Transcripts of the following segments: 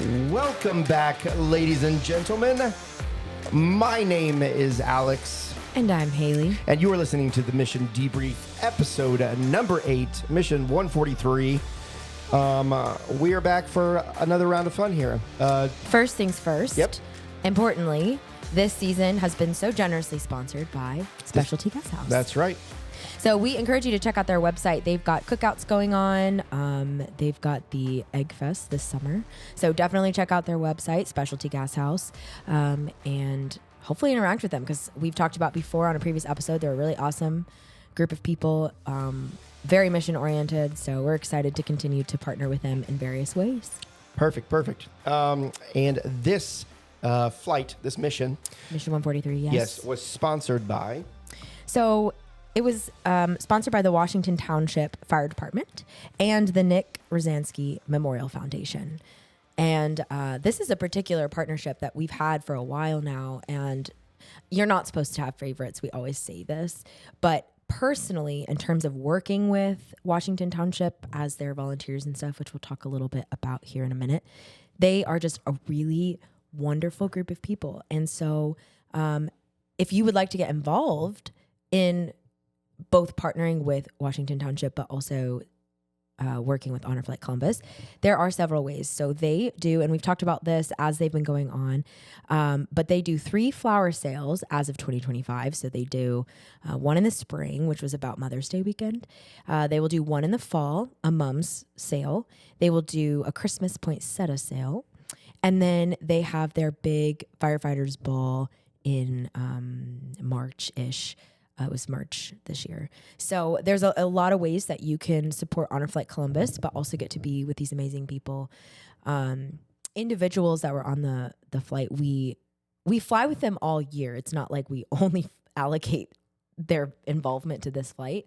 Welcome back, ladies and gentlemen. My name is Alex. And I'm Haley. And you are listening to the Mission Debrief, episode number 8, Mission 143. We are back for another round of fun here. First things first. Yep. Importantly, this season has been so generously sponsored by Specialty Guest House. That's right. So we encourage you to check out their website. They've got cookouts going on. They've got the Egg Fest this summer. So definitely check out their website, Specialty Gas House, and hopefully interact with them because we've talked about before on a previous episode. They're a really awesome group of people, very mission oriented. So we're excited to continue to partner with them in various ways. Perfect. And this flight, this mission. Mission 143, yes. Yes, was sponsored by. So it was sponsored by the Washington Township Fire Department and the Nick Rosansky Memorial Foundation. And this is a particular partnership that we've had for a while now. And you're not supposed to have favorites. We always say this. But personally, in terms of working with Washington Township as their volunteers and stuff, which we'll talk a little bit about here in a minute, they are just a really wonderful group of people. And so if you would like to get involved in both partnering with Washington Township, but also working with Honor Flight Columbus, there are several ways. So they do, and we've talked about this as they've been going on, but they do 3 flower sales as of 2025. So they do one in the spring, which was about Mother's Day weekend. They will do one in the fall, a mom's sale. They will do a Christmas poinsettia sale. And then they have their big firefighters ball in March-ish. It was March this year. So there's a lot of ways that you can support Honor Flight Columbus, but also get to be with these amazing people. Individuals that were on the flight, we fly with them all year. It's not like we only allocate their involvement to this flight.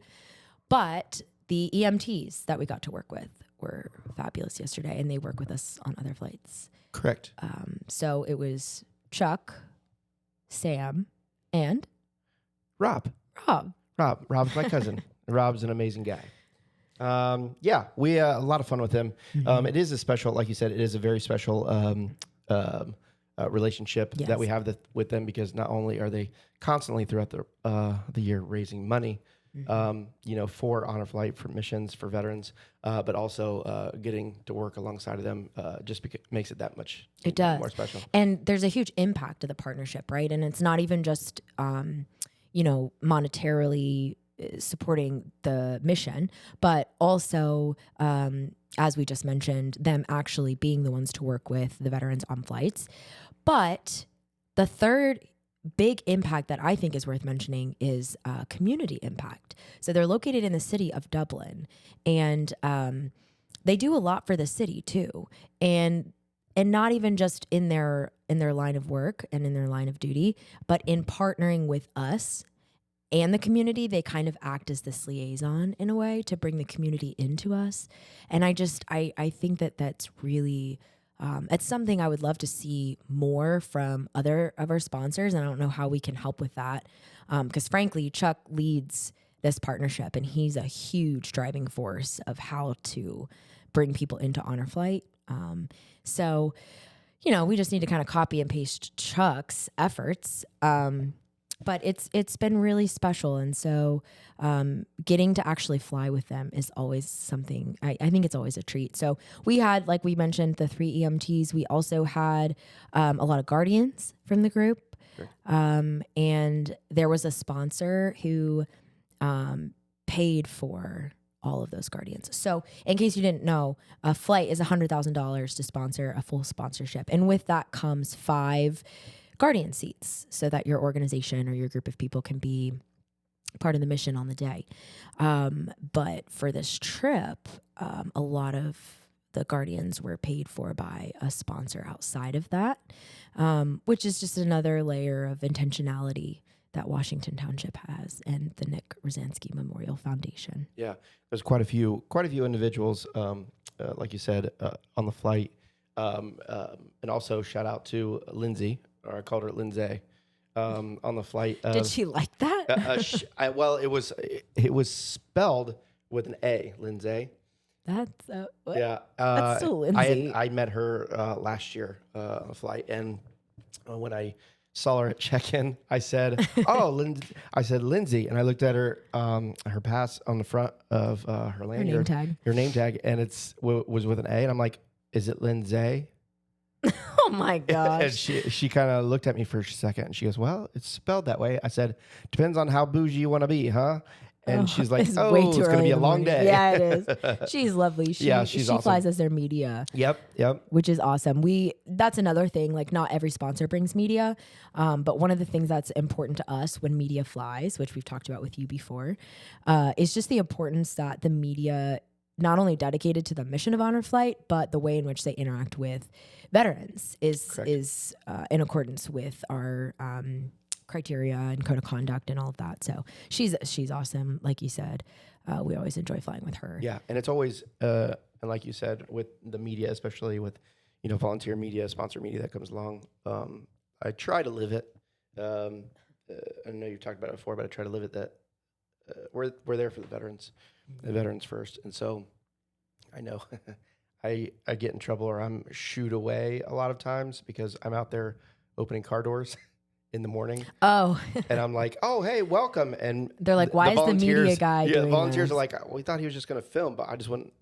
But the EMTs that we got to work with were fabulous yesterday, and they work with us on other flights. Correct. So it was Chuck, Sam, and Rob. Rob's my cousin. Rob's an amazing guy. We had a lot of fun with him. Mm-hmm. It is a special, like you said, it is a very special relationship that we have with them because not only are they constantly throughout the year raising money, for Honor Flight, for missions, for veterans, but also getting to work alongside of them just makes it that much more special. And there's a huge impact to the partnership, right? And it's not even just monetarily supporting the mission, but also, as we just mentioned, them actually being the ones to work with the veterans on flights. But the third big impact that I think is worth mentioning is community impact. So they're located in the city of Dublin, and they do a lot for the city too. And not even just in their line of work and in their line of duty, but in partnering with us and the community, they kind of act as this liaison in a way to bring the community into us. And I think that that's really, it's something I would love to see more from other of our sponsors. And I don't know how we can help with that. Because frankly, Chuck leads this partnership and he's a huge driving force of how to bring people into Honor Flight. So, we just need to kind of copy and paste Chuck's efforts. But it's been really special. And so getting to actually fly with them is always something, I think it's always a treat. So we had, like we mentioned, the 3 EMTs. We also had a lot of guardians from the group. Sure. And there was a sponsor who paid for all of those guardians. So in case you didn't know, a flight is $100,000 to sponsor a full sponsorship. And with that comes 5 guardian seats so that your organization or your group of people can be part of the mission on the day. But for this trip, a lot of the guardians were paid for by a sponsor outside of that, which is just another layer of intentionality that Washington Township has and the Nick Rosansky Memorial Foundation. Yeah, there's quite a few individuals, like you said, on the flight, and also shout out to Lindsay, or I called her Lindsay, on the flight. Did she like that? Well, it was spelled with an A, Lindsay. What? Yeah. That's still Lindsay. I met her last year on a flight, and when I saw her at check-in, I said, "Oh, Lindsay," and I looked at her pass on the front of her lanyard, her name tag, and was with an A, and I'm like, "Is it Lindsay?" Oh my gosh! And she kind of looked at me for a second, and she goes, "Well, it's spelled that way." I said, "Depends on how bougie you want to be, huh?" And she's like, "Oh, it's going to be a long day." Yeah, it is. She's lovely. She awesome. flies as their media. Yep. Which is awesome. That's another thing. Like, not every sponsor brings media, but one of the things that's important to us when media flies, which we've talked about with you before, is just the importance that the media not only dedicated to the mission of Honor Flight, but the way in which they interact with veterans is in accordance with our criteria and code of conduct and all of that. So she's awesome. Like you said, we always enjoy flying with her. Yeah. And it's always, and like you said, with the media, especially with, volunteer media, sponsor media that comes along. I try to live it. I know you've talked about it before, but I try to live it that we're there for the veterans first. And so I know I get in trouble, or I'm shooed away a lot of times because I'm out there opening car doors in the morning. Oh. And I'm like, "Oh, hey, welcome." And they're like, "Why is the media guy doing the volunteers this?" are like, "We thought he was just going to film," but I just went.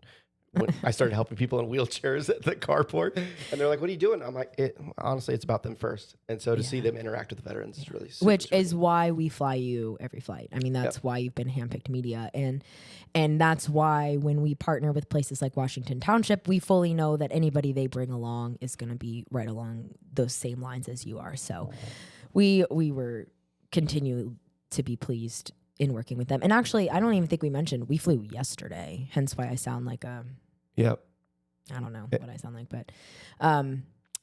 When I started helping people in wheelchairs at the carport, and they're like, "What are you doing?" I'm like, honestly, it's about them first. And so to see them interact with the veterans is really super, which is why we fly you every flight. I mean, that's why you've been handpicked media. And that's why when we partner with places like Washington Township, we fully know that anybody they bring along is going to be right along those same lines as you are. So we were continue to be pleased in working with them. And actually, I don't even think we mentioned we flew yesterday, hence why I sound like a... Yep. I don't know what I sound like, but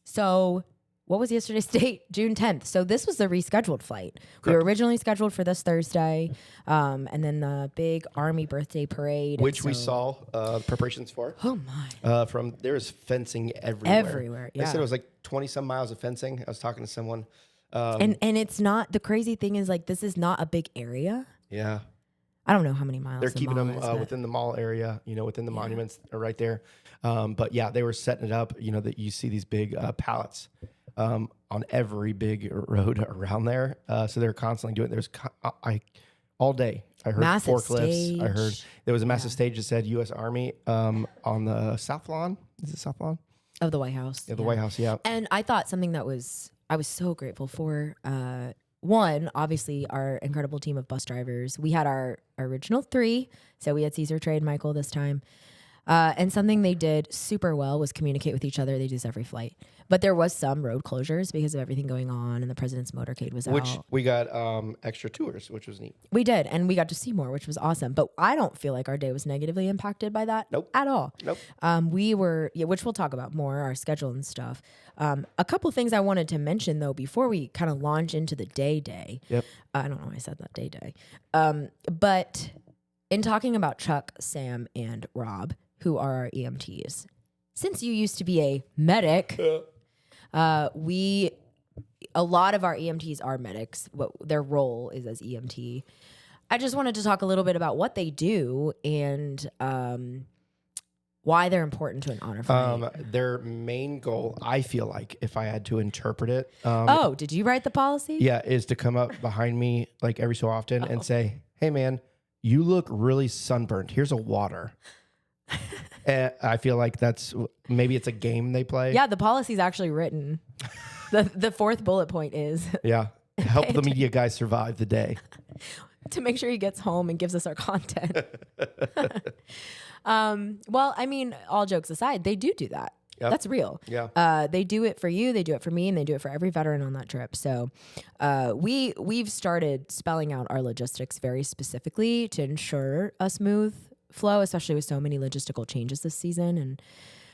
so what was yesterday's date? June 10th. So this was the rescheduled flight. Correct. We were originally scheduled for this Thursday, and then the big Army birthday parade, which we saw preparations for. Oh my! There was fencing everywhere. Everywhere. Yeah. They said it was like 20 some miles of fencing. I was talking to someone, and it's not, the crazy thing is, like, this is not a big area. Yeah. I don't know how many miles. They're keeping them within the mall area, within the monuments are right there. But yeah, they were setting it up, that you see these big pallets on every big road around there. So they're constantly doing it. All day. I heard massive forklifts. Stage. I heard there was a massive stage that said U.S. Army on the South Lawn. Is it South Lawn? Of the White House. Yeah, the White House, yeah. And I thought something that I was so grateful for, one, obviously, our incredible team of bus drivers. We had our original 3, so we had Caesar, Trey, and Michael this time. And something they did super well was communicate with each other. They do this every flight. But there was some road closures because of everything going on, and the president's motorcade was out. Which we got extra tours, which was neat. We did, and we got to see more, which was awesome. But I don't feel like our day was negatively impacted by that at all. Nope. We were, which we'll talk about more, our schedule and stuff. A couple things I wanted to mention, though, before we kind of launch into the day. Yep. I don't know why I said that day. But in talking about Chuck, Sam, and Rob, who are our EMTs, since you used to be a medic, a lot of our EMTs are medics. What their role is as EMT. I just wanted to talk a little bit about what they do and why they're important to an honor flight. Their main goal, I feel like, if I had to interpret it, did you write the policy? Yeah, is to come up behind me like every so often and say, "Hey, man, you look really sunburned. Here's a water." And I feel like maybe it's a game they play. Yeah, the policy's actually written. The fourth bullet point is help the media guy survive the day. To make sure he gets home and gives us our content. Well, I mean, all jokes aside, they do that. Yep. That's real. Yeah. They do it for you, they do it for me, and they do it for every veteran on that trip. So we've started spelling out our logistics very specifically to ensure a smooth flow, especially with so many logistical changes this season.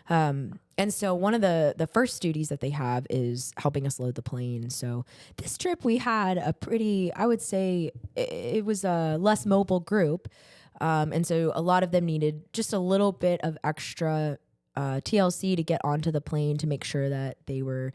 And so one of the first duties that they have is helping us load the plane. So this trip we had a pretty, I would say it was a less mobile group. And so a lot of them needed just a little bit of extra TLC to get onto the plane to make sure that they were,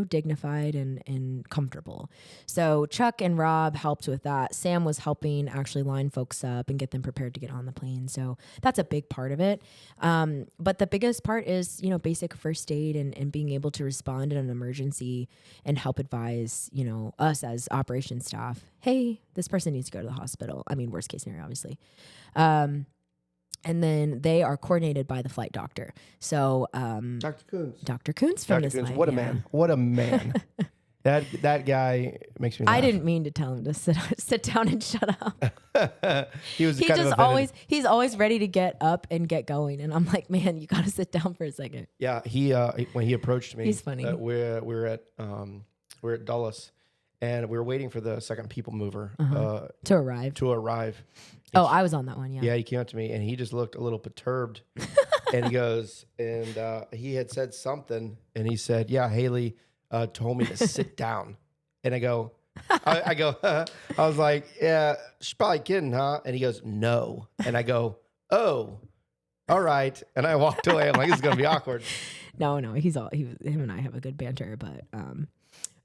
dignified and comfortable. So Chuck and Rob helped with that. Sam was helping actually line folks up and get them prepared to get on the plane. So that's a big part of it. But the biggest part is, basic first aid and being able to respond in an emergency and help advise, us as operations staff, hey, this person needs to go to the hospital. I mean, worst case scenario, obviously. And then they are coordinated by the flight doctor. So, Dr. Coons. Dr. Coons from this flight. What a man. What a man. That guy makes me laugh. I didn't mean to tell him to sit down and shut up. He's always ready to get up and get going. And I'm like, man, you got to sit down for a second. Yeah. When he approached me, he's funny. We're at Dulles and we were waiting for the second people mover, to arrive. Oh, I was on that one. Yeah. Yeah. He came up to me and he just looked a little perturbed and he goes, and he had said something and he said, yeah, Haley told me to sit down. And I go, I was like, yeah, she's probably kidding, huh? And he goes, no. And I go, oh, all right. And I walked away. I'm like, this is going to be awkward. No, him and I have a good banter, but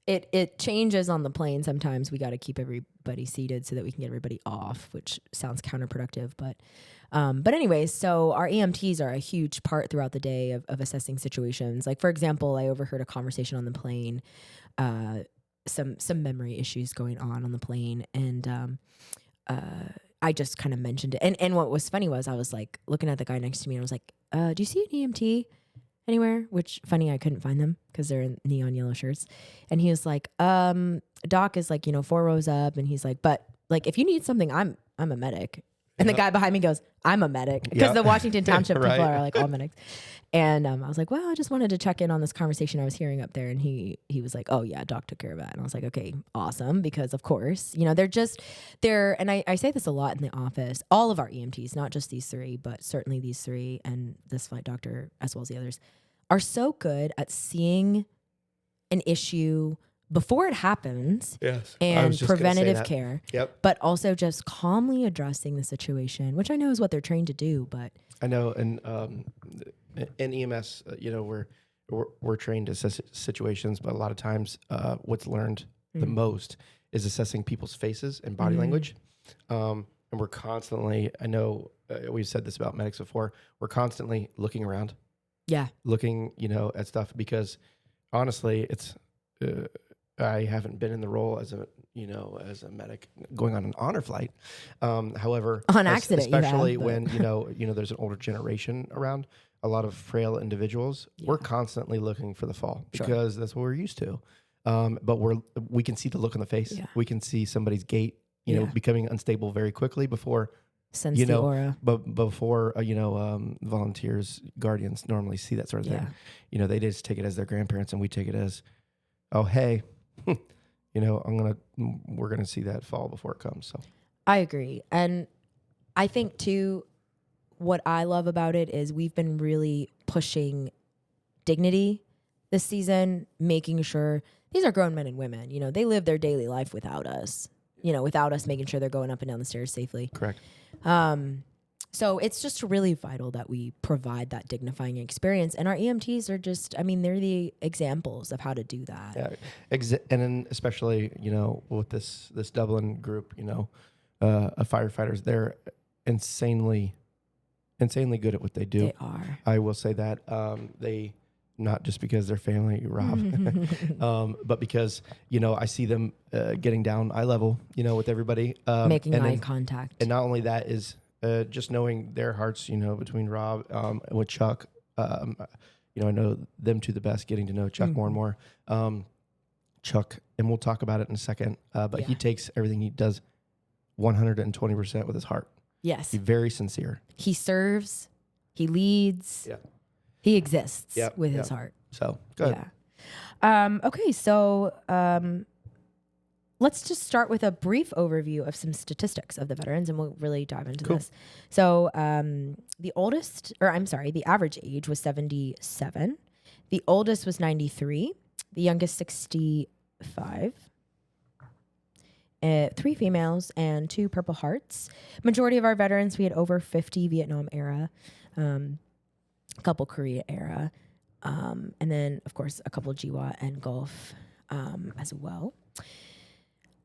it changes on the plane. Sometimes we got to keep everybody seated so that we can get everybody off, which sounds counterproductive, but anyways, so our EMTs are a huge part throughout the day of assessing situations. Like, for example, I overheard a conversation on the plane, some memory issues going on the plane. And, I just kind of mentioned it. And what was funny was I was like looking at the guy next to me and I was like, do you see an EMT anywhere? Which funny, I couldn't find them because they're in neon yellow shirts. And he was like, Doc is like, 4 rows up. And he's like, but like, if you need something, I'm a medic. And the guy behind me goes, I'm a medic. Because the Washington Township people are like all medics. And I was like, well, I just wanted to check in on this conversation I was hearing up there. And he was like, oh yeah, Doc took care of that. And I was like, okay, awesome. Because of course, they're, and I say this a lot in the office, all of our EMTs, not just these 3, but certainly these 3 and this flight doctor, as well as the others, are so good at seeing an issue before it happens, yes, and preventative care, yep, but also just calmly addressing the situation, which I know is what they're trained to do. But I know, and in EMS, we're trained to assess situations, but a lot of times, what's learned the most is assessing people's faces and body language, and we're constantly. I know we've said this about medics before. We're constantly looking around, looking, at stuff because honestly, it's. I haven't been in the role as a medic going on an honor flight. However, on accident, especially when there's an older generation around, a lot of frail individuals. We're constantly looking for the fall because that's what we're used to. But we can see the look on the face. Yeah. We can see somebody's gait, becoming unstable very quickly before. Sense the aura. But before volunteers, guardians normally see that sort of thing. They just take it as their grandparents, and we take it as, oh hey. We're gonna see that fall before it comes. So I agree. And I think too, what I love about it is we've been really pushing dignity this season, making sure these are grown men and women, they live their daily life without us, without us making sure they're going up and down the stairs safely. Correct. So it's just really vital that we provide that dignifying experience. And our EMTs are just, they're the examples of how to do that. Yeah. And then especially, with this Dublin group, of firefighters, they're insanely good at what they do. They are. I will say that. They, not just because they're family, Rob, but because, I see them getting down eye level, with everybody. Making eye contact. And not only that is, just knowing their hearts, between Rob and with Chuck, I know them two the best, getting to know Chuck more and more. Chuck, and we'll talk about it in a second, but he takes everything he does 120% with his heart. Yes. He's very sincere. He serves, he leads, he exists with his heart. So, good. Yeah. Okay, so let's just start with a brief overview of some statistics of the veterans, and we'll really dive into this. So the average age was 77. The oldest was 93. The youngest, 65. 3 females and 2 Purple Hearts. Majority of our veterans, we had over 50 Vietnam era. a couple Korea era, and then of course a couple GWAT and Gulf as well.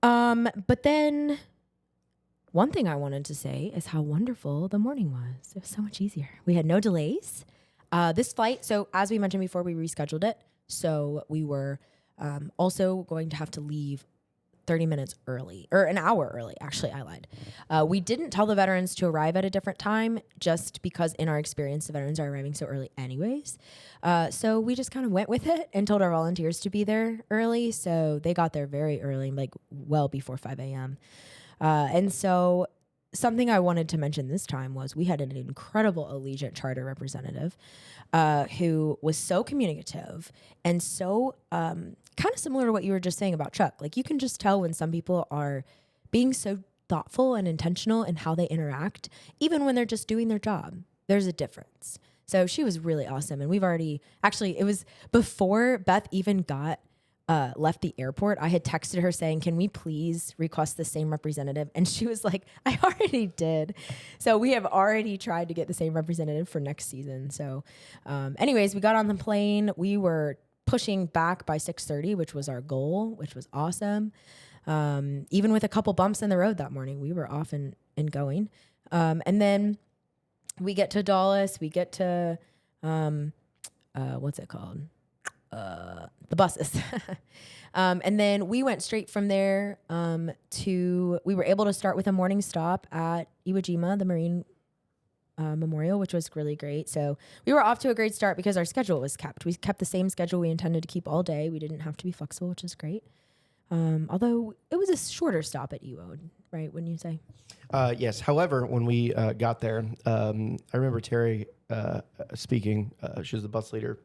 But then one thing I wanted to say is how wonderful the morning was. It was so much easier. We had no delays. This flight, so as we mentioned before, we rescheduled it. So we were also going to have to leave 30 minutes early, or an hour early. Actually, I lied. We didn't tell the veterans to arrive at a different time just because in our experience, the veterans are arriving so early anyways. So we just kind of went with it and told our volunteers to be there early. So they got there very early, like well before 5 a.m. And so something I wanted to mention this time was we had an incredible Allegiant Charter representative who was so communicative and so kind of similar to what you were just saying about Chuck. Like you can just tell when some people are being so thoughtful and intentional in how they interact, even when they're just doing their job. There's a difference. So she was really awesome. And we've already, actually, it was before Beth even left the airport, I had texted her saying, can we please request the same representative? And she was like, I already did. So we have already tried to get the same representative for next season. So anyways, we got on the plane. We were pushing back by 6:30, which was our goal, which was awesome. Even with a couple bumps in the road that morning, we were off and going. And then we get to Dallas, we get to, what's it called? The buses. And then we went straight from there we were able to start with a morning stop at Iwo Jima, the Marine Memorial, which was really great. So we were off to a great start because our schedule was kept. We kept the same schedule we intended to keep all day. We didn't have to be flexible, which is great. Although it was a shorter stop at Iwo, right? Wouldn't you say? Yes. However, when we got there, I remember Terry speaking. She was the bus leader.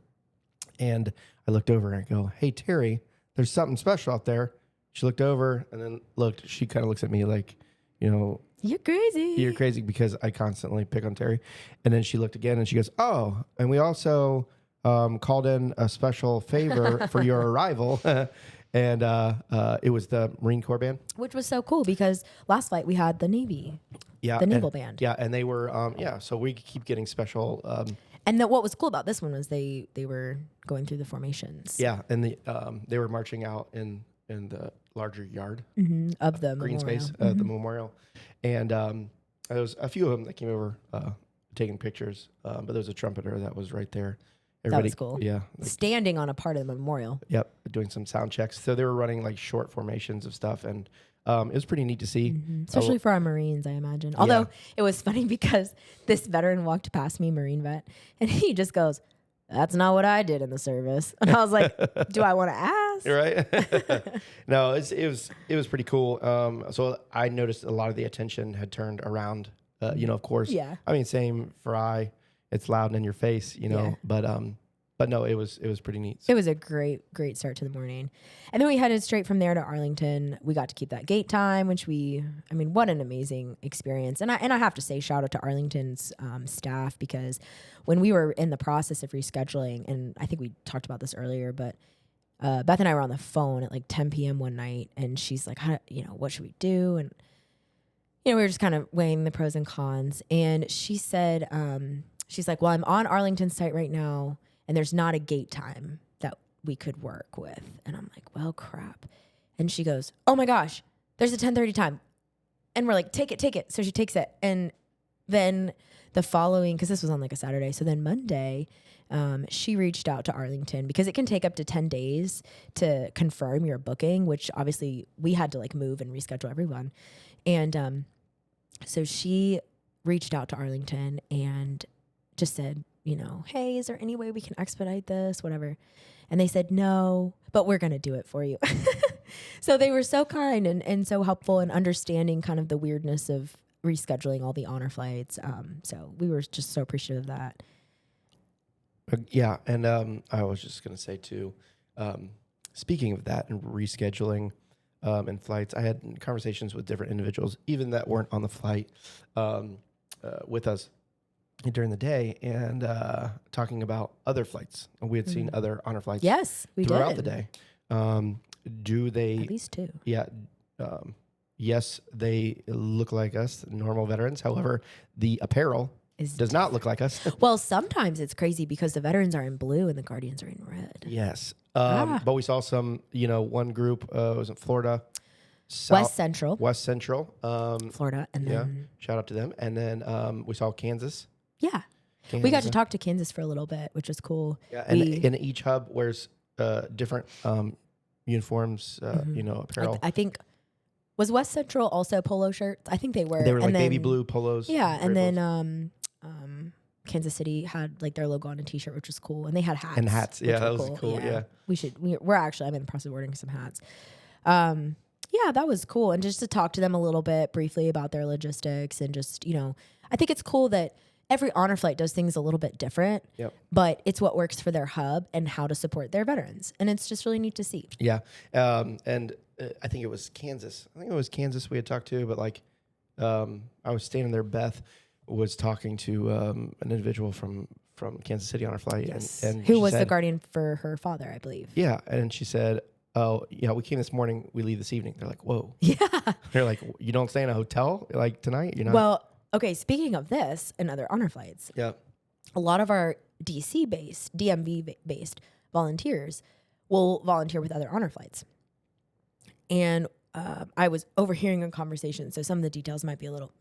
And I looked over and I go, hey, Terry, there's something special out there. She looked over and then she kind of looks at me like, you're crazy. You're crazy because I constantly pick on Terry. And then she looked again and she goes, oh, and we also called in a special favor for your arrival. And it was the Marine Corps band. Which was so cool because last flight we had the Navy. Yeah. The naval band. Yeah. And they were, so we keep getting special. And what was cool about this one was they were going through the formations. Yeah. And they were marching out in the larger yard of the green memorial. space, the memorial. And there was a few of them that came over taking pictures, but there was a trumpeter that was right there. That was cool. Yeah. Standing on a part of the memorial. Yep. Doing some sound checks. So they were running like short formations of stuff. And it was pretty neat to see. Especially for our Marines, I imagine. Although it was funny because this veteran walked past me, Marine vet, and he just goes, that's not what I did in the service. And I was like, do I want to ask? Right. No, it was pretty cool. So I noticed a lot of the attention had turned around, of course. Yeah. I mean, same for it's loud and in your face, but no, it was pretty neat. It was a great start to the morning. And then we headed straight from there to Arlington. We got to keep that gate time, which what an amazing experience. And I have to say, shout out to Arlington's staff, because when we were in the process of rescheduling, and I think we talked about this earlier, but Beth and I were on the phone at like 10 p.m. one night, and she's like, what should we do? And, we were just kind of weighing the pros and cons. And she said, she's like, well, I'm on Arlington site right now, and there's not a gate time that we could work with. And I'm like, well, crap. And she goes, oh my gosh, there's a 10:30 time. And we're like, take it. So she takes it. And then the following, because this was on like a Saturday. So then Monday, she reached out to Arlington because it can take up to 10 days to confirm your booking, which obviously we had to like move and reschedule everyone. And so she reached out to Arlington and just said, hey, is there any way we can expedite this, whatever? And they said, no, but we're going to do it for you. So they were so kind and so helpful and understanding kind of the weirdness of rescheduling all the honor flights. So we were just so appreciative of that. Yeah. And I was just going to say too, speaking of that and rescheduling and flights, I had conversations with different individuals, even that weren't on the flight with us during the day, and talking about other flights. We had seen other honor flights. Yes, we throughout did. the day. Do they at least two? Yeah. Yes, they look like us, normal veterans. However, the apparel does not look like us. Well, sometimes it's crazy because the veterans are in blue and the Guardians are in red. Yes. But we saw some, one group was in Florida. West Central. Florida. And then shout out to them. And then we saw Kansas. Yeah. We got to talk to Kansas for a little bit, which was cool. Yeah. And in each hub wears different uniforms, apparel. I think, was West Central also polo shirts? I think they were. They were baby blue polos. Yeah. And then Kansas City had like their logo on a t-shirt, which was cool. And they had hats. And hats. Yeah, that was cool. Yeah. I'm in the process of ordering some hats. Yeah, that was cool. And just to talk to them a little bit briefly about their logistics and just, I think it's cool that every honor flight does things a little bit different, but it's what works for their hub and how to support their veterans. And it's just really neat to see. Yeah. And I think it was Kansas. We had talked to, but I was standing there. Beth was talking to an individual from Kansas City on our flight. Yes. And who was the guardian for her father, I believe. Yeah. And she said, oh, yeah, we came this morning. We leave this evening. They're like, whoa. Yeah. They're like, you don't stay in a hotel like tonight? You're not. Well, okay. Speaking of this and other honor flights. Yeah. A lot of our DMV based volunteers will volunteer with other honor flights. And I was overhearing a conversation, so some of the details might be a little,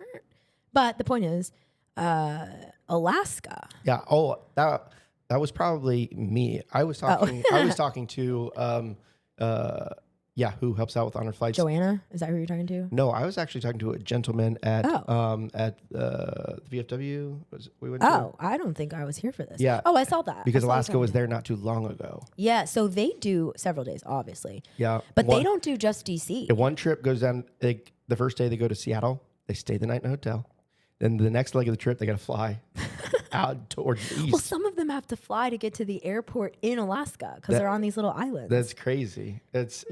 but the point is, Alaska. Yeah. Oh, that was probably me. I was talking. I was talking to who helps out with honor flights. Joanna, is that who you're talking to? No, I was actually talking to a gentleman at the VFW. We went to. I don't think I was here for this. Yeah. Oh, I saw that. Because Alaska was there not too long ago. Yeah, so they do several days, obviously. Yeah. But they don't do just DC. One trip goes down, the first day they go to Seattle. They stay the night in a hotel. Then the next leg of the trip, they got to fly out towards the east. Well, some of them have to fly to get to the airport in Alaska because they're on these little islands. That's crazy. It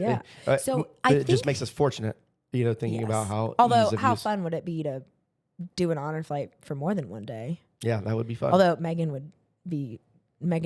just makes us fortunate, thinking about how. Although, how fun would it be to do an honor flight for more than one day? Yeah, that would be fun. Although Megan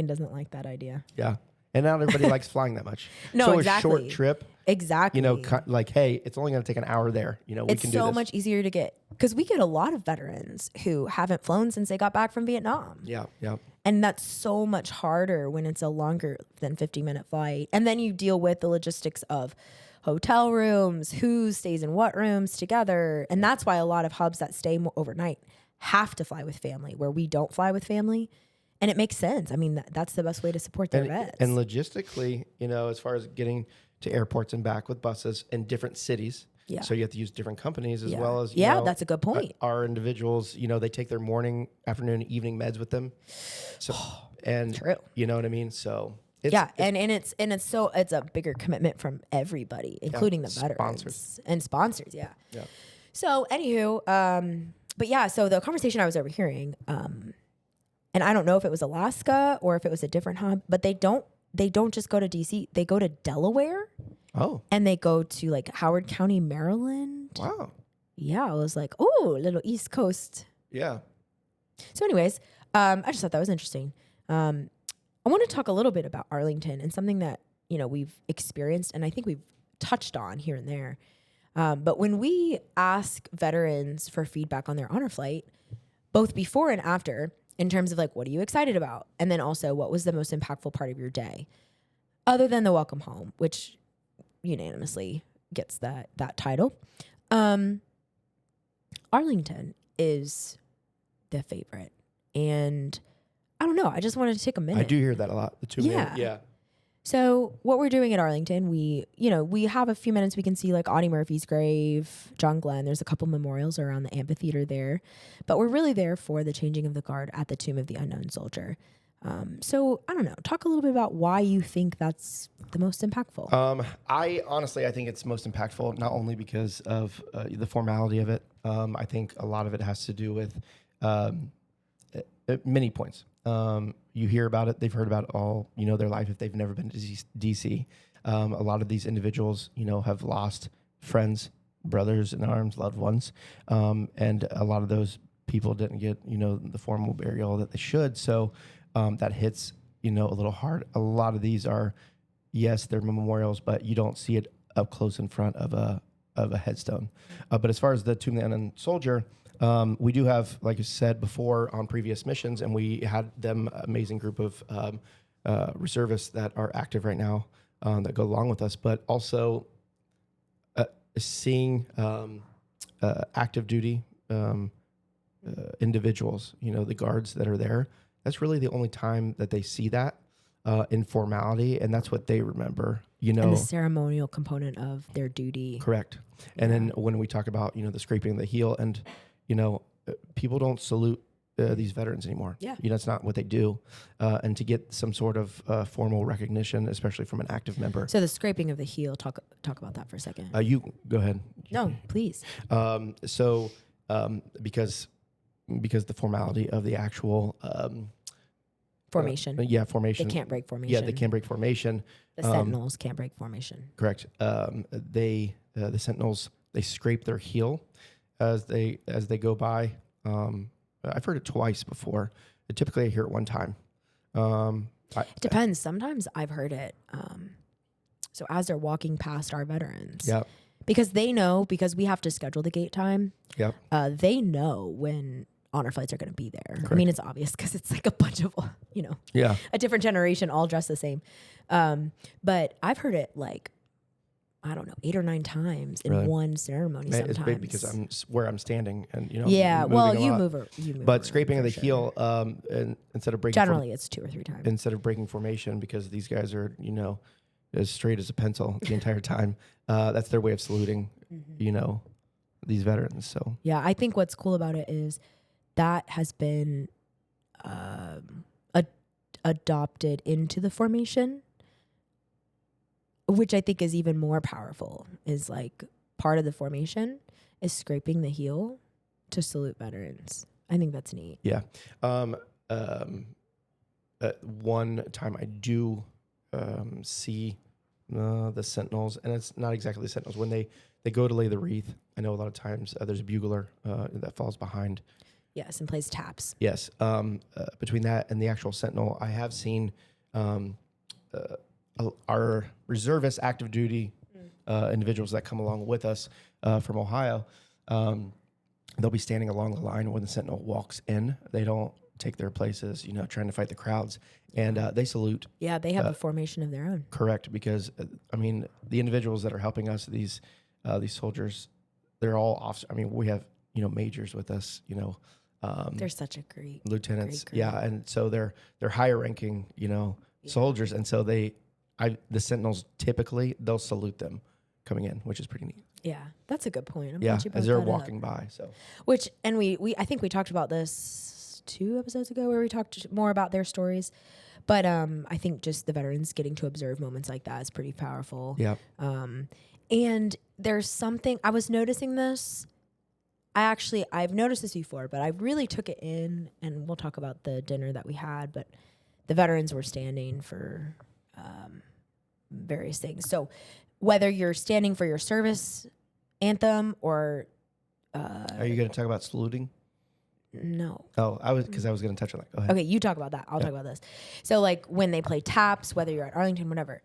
doesn't like that idea. Yeah. And not everybody likes flying that much. No, so exactly. a short trip. Exactly. Hey, it's only going to take an hour there. We can do this. It's so much easier to get, because we get a lot of veterans who haven't flown since they got back from Vietnam. Yeah, yeah. And that's so much harder when it's a longer than 50-minute flight. And then you deal with the logistics of hotel rooms, who stays in what rooms together. And that's why a lot of hubs that stay overnight have to fly with family, where we don't fly with family. And it makes sense. I mean, that's the best way to support their vets. And logistically, as far as getting to airports and back with buses in different cities. Yeah. So you have to use different companies as well as, that's a good point. Our individuals, they take their morning, afternoon, evening meds with them. So, True. You know what I mean? So it's it's a bigger commitment from everybody, including the veterans and sponsors. Yeah. Yeah. So anywho, so the conversation I was overhearing, and I don't know if it was Alaska or if it was a different hub, but they don't just go to DC. They go to Delaware. Oh. And they go to like Howard County, Maryland. Wow. Yeah, I was like, oh, little East Coast. Yeah. So anyways, I just thought that was interesting. I want to talk a little bit about Arlington and something that, we've experienced and I think we've touched on here and there. But when we ask veterans for feedback on their honor flight, both before and after, in terms of like, what are you excited about? And then also, what was the most impactful part of your day? Other than the welcome home, which unanimously gets that title. Arlington is the favorite. And I don't know. I just wanted to take a minute. I do hear that a lot. The 2 minutes. Yeah. So what we're doing at Arlington, we have a few minutes. We can see like Audie Murphy's grave, John Glenn. There's a couple memorials around the amphitheater there, but we're really there for the changing of the guard at the Tomb of the Unknown Soldier. So I don't know. Talk a little bit about why you think that's the most impactful. I think it's most impactful not only because of the formality of it. I think a lot of it has to do with many points. You hear about it, they've heard about it all, their life if they've never been to DC. A lot of these individuals, have lost friends, brothers in arms, loved ones. And a lot of those people didn't get, the formal burial that they should. So that hits, a little hard. A lot of these are, yes, they're memorials, but you don't see it up close in front of a headstone. But as far as the Tomb of the Unknown Soldier, We do have, like I said before, on previous missions, and we had them amazing group of reservists that are active right now that go along with us, but also seeing active duty individuals, the guards that are there. That's really the only time that they see that in formality, and that's what they remember. And the ceremonial component of their duty. Correct. And then when we talk about the scraping of the heel, and people don't salute these veterans anymore. Yeah. It's not what they do. And to get some sort of formal recognition, especially from an active member. So the scraping of the heel, talk about that for a second. You go ahead. No, please. Because the formality of the actual formation. Formation. They can't break formation. Yeah, they can't break formation. The Sentinels can't break formation. Correct. The Sentinels, they scrape their heel as they go by. I've heard it twice before. Typically, I hear it one time. It depends. Sometimes I've heard it. So as they're walking past our veterans, yeah, because they know, because we have to schedule the gate time. Yeah, they know when honor flights are going to be there. Correct. I mean, it's obvious because it's like a bunch of a different generation all dressed the same. But I've heard it like, I don't know, 8 or 9 times in one ceremony. Sometimes it's big because I'm where I'm standing, and Yeah, well, you move. But scraping of the heel, and instead of breaking, generally it's 2 or 3 times. Instead of breaking formation, because these guys are as straight as a pencil the entire time. That's their way of saluting, these veterans. So yeah, I think what's cool about it is that has been adopted into the formation, which I think is even more powerful. Is like part of the formation is scraping the heel to salute veterans. I think that's neat. Yeah. One time I do see the Sentinels, and it's not exactly the Sentinels. When they go to lay the wreath, I know a lot of times there's a bugler that falls behind. Yes, and plays taps. Yes. Between that and the actual Sentinel, I have seen our reservist active duty individuals that come along with us from Ohio. They'll be standing along the line when the Sentinel walks in. They don't take their places, trying to fight the crowds, and they salute. Yeah, they have a formation of their own. Correct, because the individuals that are helping us, these soldiers, they're all officers. We have majors with us. They're such a great lieutenants. Great yeah, and so they're higher ranking, soldiers, and so the Sentinels typically they'll salute them coming in, which is pretty neat. Yeah, that's a good point. I'm yeah, glad you brought as they're that walking up. by. So I think we talked about this 2 episodes ago where we talked more about their stories, but I think just the veterans getting to observe moments like that is pretty powerful. Yeah. And there's something I was noticing this. I've noticed this before, but I really took it in, and we'll talk about the dinner that we had, but the veterans were standing for various things. So whether you're standing for your service anthem or... are you going to talk about saluting? No. Oh, I was going to touch on that. Go ahead. Okay, you talk about that. I'll talk about this. So like when they play taps, whether you're at Arlington, whatever,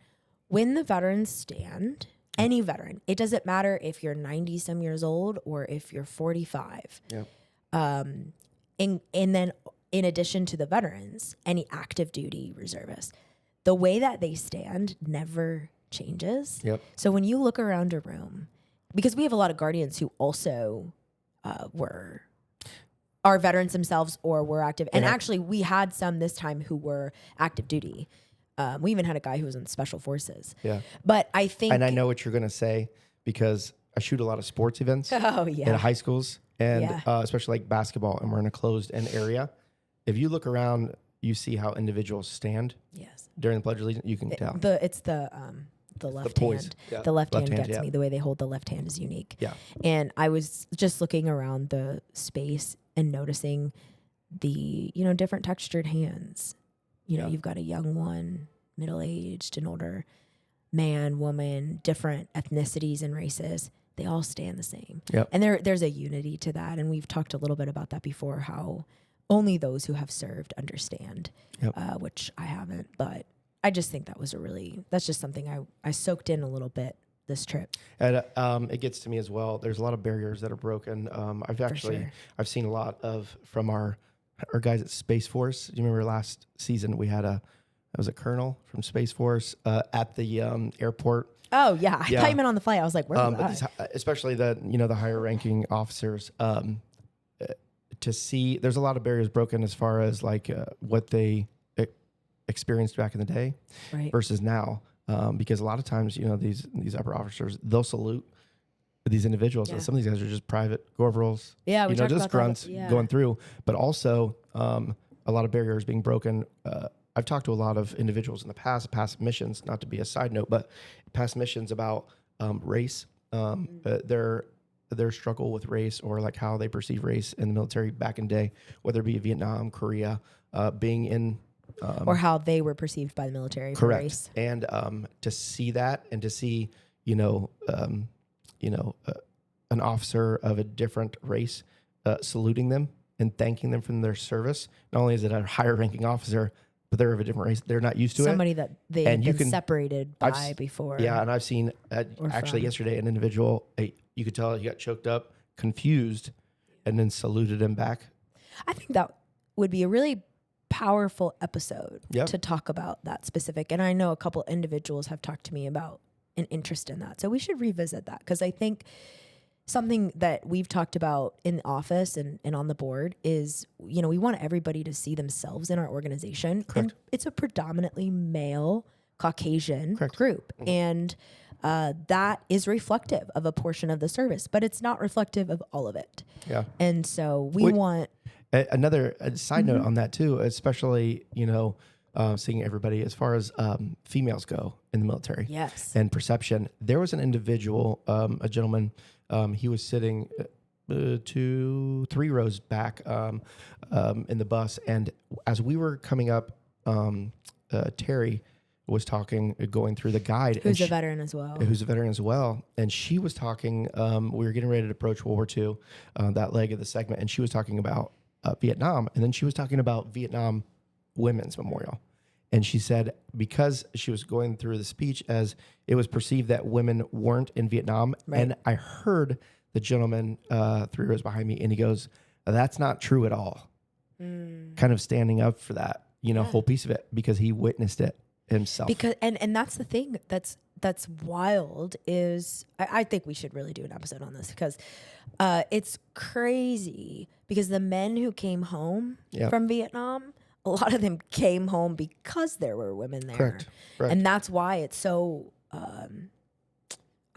when the veterans stand... Any veteran. It doesn't matter if you're 90 some years old or if you're 45. Yep. And then in addition to the veterans, any active duty reservists, the way that they stand never changes. Yep. So when you look around a room, because we have a lot of guardians who also are veterans themselves or were active. And actually we had some this time who were active duty. We even had a guy who was in special forces. Yeah. But I think... And I know what you're going to say because I shoot a lot of sports events in high schools and especially like basketball, and we're in a closed-end area. If you look around, you see how individuals stand during the Pledge of Allegiance. You can tell. It's the left hand. Yeah. The left hand gets me. The way they hold the left hand is unique. Yeah. And I was just looking around the space and noticing the, different textured hands. You've got a young one, middle-aged, an older man, woman, different ethnicities and races. They all stand the same. Yep. And there's a unity to that. And we've talked a little bit about that before, how only those who have served understand, which I haven't. But I just think that was that's just something I soaked in a little bit this trip. And it gets to me as well. There's a lot of barriers that are broken. I've seen a lot of from our guys at Space Force. Do you remember last season we had a colonel from Space Force at the airport. Oh yeah, I thought you meant on the flight. I was like, where was but especially the higher ranking officers. To see, there's a lot of barriers broken as far as like what they experienced back in the day versus now. Because a lot of times, these upper officers, they'll salute these individuals. And some of these guys are just private corporals. Yeah, we just grunts going through. But also a lot of barriers being broken. I've talked to a lot of individuals in the past missions, not to be a side note, but past missions about race, their struggle with race or like how they perceive race in the military back in the day, whether it be Vietnam, Korea, being in... or how they were perceived by the military. Correct. For race. And to see that and to see, an officer of a different race saluting them and thanking them for their service. Not only is it a higher ranking officer, but they're of a different race. They're not used to Somebody that they've been separated by before. Yeah, and I've seen, actually yesterday, an individual, you could tell he got choked up, confused, and then saluted him back. I think that would be a really powerful episode to talk about that specific. And I know a couple individuals have talked to me about an interest in that. So we should revisit that because I think something that we've talked about in the office and on the board is, we want everybody to see themselves in our organization. Correct. And it's a predominantly male Caucasian Correct. group. And that is reflective of a portion of the service, but it's not reflective of all of it. Yeah. And so we want... Another side note on that too, especially, seeing everybody as far as females go in the military. Yes. And perception. There was an individual, a gentleman, he was sitting 2-3 rows back in the bus. And as we were coming up, Terry was talking, going through the guide. Who's a veteran as well. Who's a veteran as well. And she was talking, we were getting ready to approach World War II, that leg of the segment. And she was talking about Vietnam. And then she was talking about Vietnam Women's Memorial. And she said, because she was going through the speech as it was perceived that women weren't in Vietnam. Right. And I heard the gentleman 3 rows behind me, and he goes, that's not true at all. Kind of standing up for that, whole piece of it, because he witnessed it himself. Because and that's the thing that's wild is I think we should really do an episode on this because it's crazy because the men who came home from Vietnam, a lot of them came home because there were women there. Correct. And that's why it's so I'm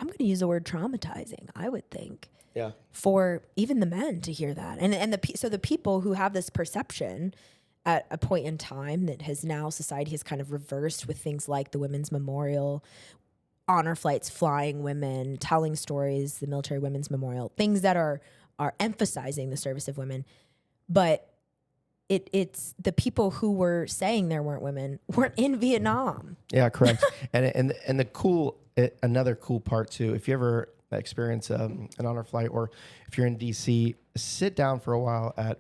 going to use the word traumatizing, I would think. Yeah. For even the men to hear that. And the people who have this perception at a point in time that has now society has kind of reversed with things like the Women's Memorial, honor flights, flying women, telling stories, the Military Women's Memorial, things that are emphasizing the service of women. But it's the people who were saying there weren't women weren't in Vietnam. Yeah, correct. and another cool part too, if you ever experience an honor flight or if you're in DC, sit down for a while at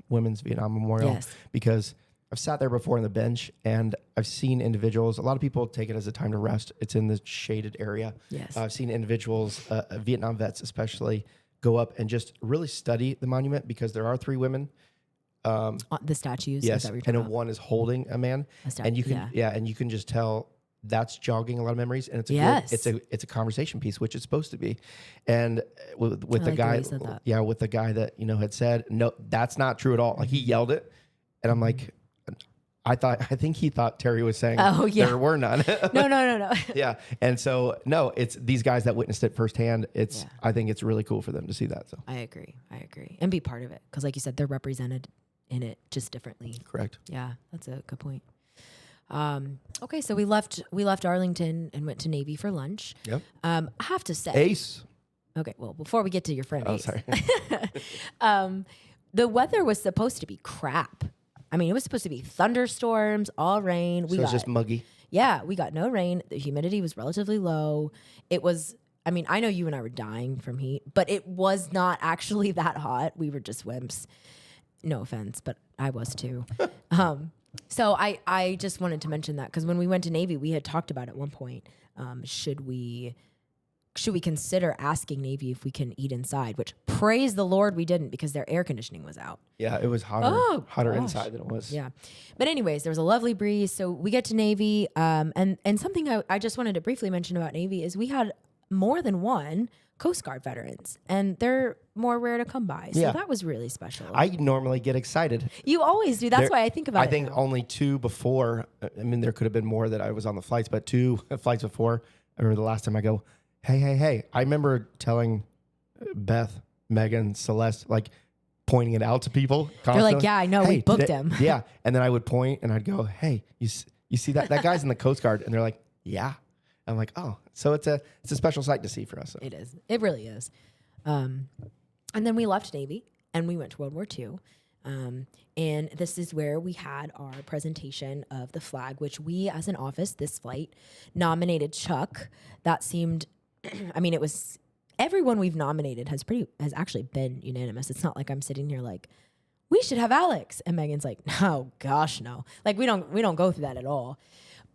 Women's Vietnam Memorial because I've sat there before on the bench and I've seen individuals, a lot of people take it as a time to rest. It's in the shaded area. Yes. I've seen individuals, Vietnam vets especially, go up and just really study the monument because there are 3 women. The statues. Yes, and one is holding a man. And you can and you can just tell that's jogging a lot of memories, and it's it's a conversation piece, which it's supposed to be. And with the guy, with the guy that had said, no, that's not true at all. Like he yelled it, and I'm like, I think he thought Terry was saying, there were none. No. Yeah, and so no, it's these guys that witnessed it firsthand. I think it's really cool for them to see that. So I agree, and be part of it because, like you said, they're represented in it just differently. Correct. Yeah, that's a good point. Okay, so we left Arlington and went to Navy for lunch. Yep. I have to say, Ace. Okay, well, before we get to your friend, Ace, sorry. The weather was supposed to be crap. I mean, it was supposed to be thunderstorms, all rain. So it was just muggy. Yeah, we got no rain. The humidity was relatively low. It was. I mean, I know you and I were dying from heat, but it was not actually that hot. We were just wimps. No offense, but I was too. So I just wanted to mention that because when we went to Navy, we had talked about at one point, should we should we consider asking Navy if we can eat inside? Which, praise the Lord, we didn't, because their air conditioning was out. Yeah, it was hotter inside than it was. Yeah. But anyways, there was a lovely breeze. So we get to Navy. And something I just wanted to briefly mention about Navy is we had more than one Coast Guard veterans, and they're more rare to come by. So that was really special. I normally get excited. You always do. That's why I think about it. I think only 2 before. I mean, there could have been more that I was on the flights, but 2 flights before. I remember the last time I go, hey. I remember telling Beth, Megan, Celeste, like pointing it out to people constantly. They're like, yeah, I know, we booked him. Yeah. And then I would point and I'd go, hey, you see that guy's in the Coast Guard? And they're like, yeah. I'm like, oh, so it's a special sight to see for us. So. It is. It really is. And then we left Navy and we went to World War II. And this is where we had our presentation of the flag, which we as an office, this flight, nominated Chuck. That seemed, I mean, it was, everyone we've nominated has actually been unanimous. It's not like I'm sitting here like, we should have Alex. And Megan's like, oh gosh, no. Like we don't go through that at all.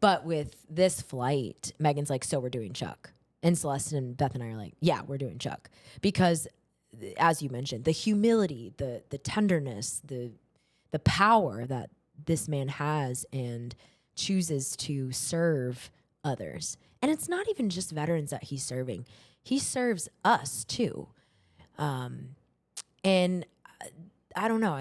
But with this flight, Megan's like, so we're doing Chuck. And Celeste and Beth and I are like, yeah, we're doing Chuck. Because as you mentioned, the humility, the tenderness, the power that this man has and chooses to serve others. And it's not even just veterans that he's serving. He serves us too. And I don't know.